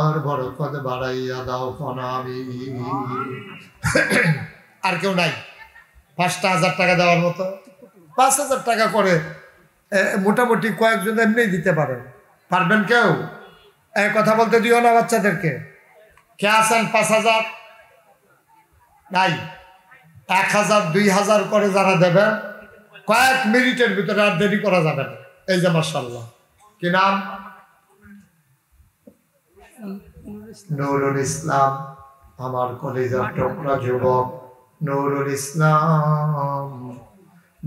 আর বরকত বাড়াইয়া দাও কোনামি। আর কেউ নাই 5,000 টাকা দেওয়ার মতো? 5,000 টাকা করে মোটামুটি কয়েকজন এমনি দিতে পারেন। পারবেন কেউ? কথা বলতে দিও না বাচ্চাদেরকে। কে আছেন 5,000? নাই। 1,000 2,000 করে যারা দেবেন কয়েক মিনিটের ভিতরে, আর দেরি করা যাবে না। এই যে মাশাআল্লাহ। কি নাম? নুরুল ইসলাম। আমার কলিজার টুকরা যুবক নুরুল ইসলাম।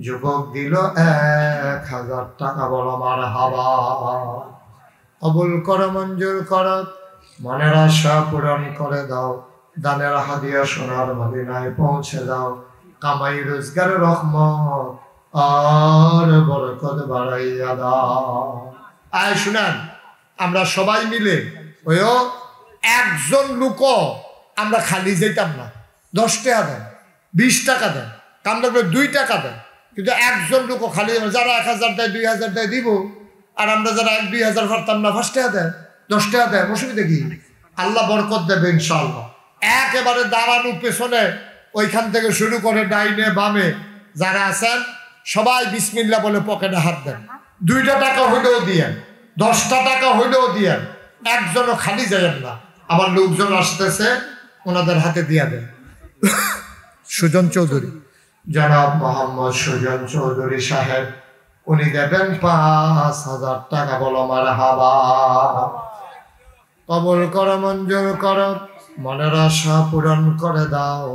যুবক দিল 1,000 টাকা। বলো মারহাবা। কবুল করো, মঞ্জুর করো, মনের আশা পূরণ করে দাও। দানের হাদিয়া সোনার মদিনায় পৌঁছে দাও। কামাই রোজগারের রহমত আর বরকত বাড়াইয়া দাও। আয় শুনেন, আমরা সবাই মিলে ওই একজন লোক আমরা খালি যেতাম না। 10 টাকা দেন, 20 টাকা দেন, কাম লাগবে 2 টাকা দেন, কিন্তু একজন লোক খালি, যারা 1,000 দেয় 2,000 দেয় দিব, আর আমরা যারা 1-2,000 পারতাম না 5 টাকা দেয়, 10 টাকা দেয়, অসুবিধা কি? আল্লাহ বরকত দেবে ইনশাআল্লাহ। একেবারে দাঁড়ানো পেছনে ওইখান থেকে শুরু করে ডাইনে বামে যারা আছেন সবাই বিসমিল্লাহ বলে পকেটে হাত দেন। 2 টাকা হইলেও দিয়েন, 10 টাকা হইলেও দিয়েন, একজনও খালি যাবেন না। আমার লোকজন আসতেছে, ওনাদের হাতে দিয়ে দেন। সুজন চৌধুরী, জনাব মোহাম্মদ সুজন চৌধুরী সাহেব, উনি দেবেন 5,000 টাকা। বলো মারহাবা। কবুল করো, মঞ্জুর করো, মনের আশা পূরণ করে দাও।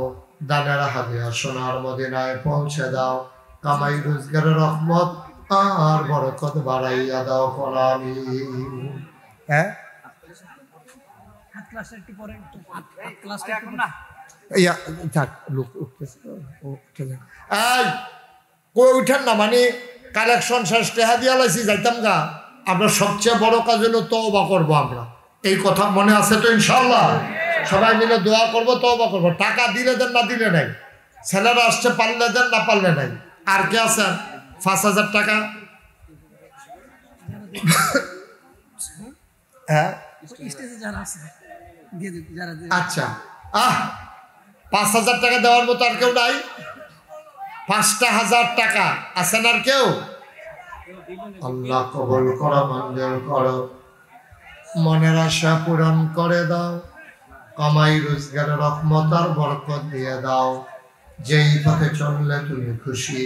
দানের হাদিয়া সোনার মদিনায় পৌঁছে দাও। কামাই রোজগারের রহমত আর বরকত বাড়াইয়া দাও কোনামি। হ্যাঁ, উঠেন না, মানে কালেকশন শেষ, টেহা দিয়া লাইছি যাইতাম গা। আমরা সবচেয়ে বড় কাজ হলো তওবা করবো। আমরা এই কথা মনে আছে তো ইনশাআল্লাহ? সবাই মিলে দোয়া করবো, তওবা করবো। টাকা দিলে দেন, না দিলে নাই। ছেলেরা আসছে, পারলে দেন, না পারলে নাই। আর কে আছেন? 5,000 টাকা। হ্যাঁ, আচ্ছা। 5,000 টাকা দেওয়ার মতো আর কেউ নাই? 5,000 টাকা আছেন আর কেউ? আল্লাহ কবুল করো, মঞ্জুর করো, মনের আশা পূরণ করে দাও। কামাই রোজগারের রহমত আর বরকত দিয়ে দাও। যেই পথে চললে তুমি খুশি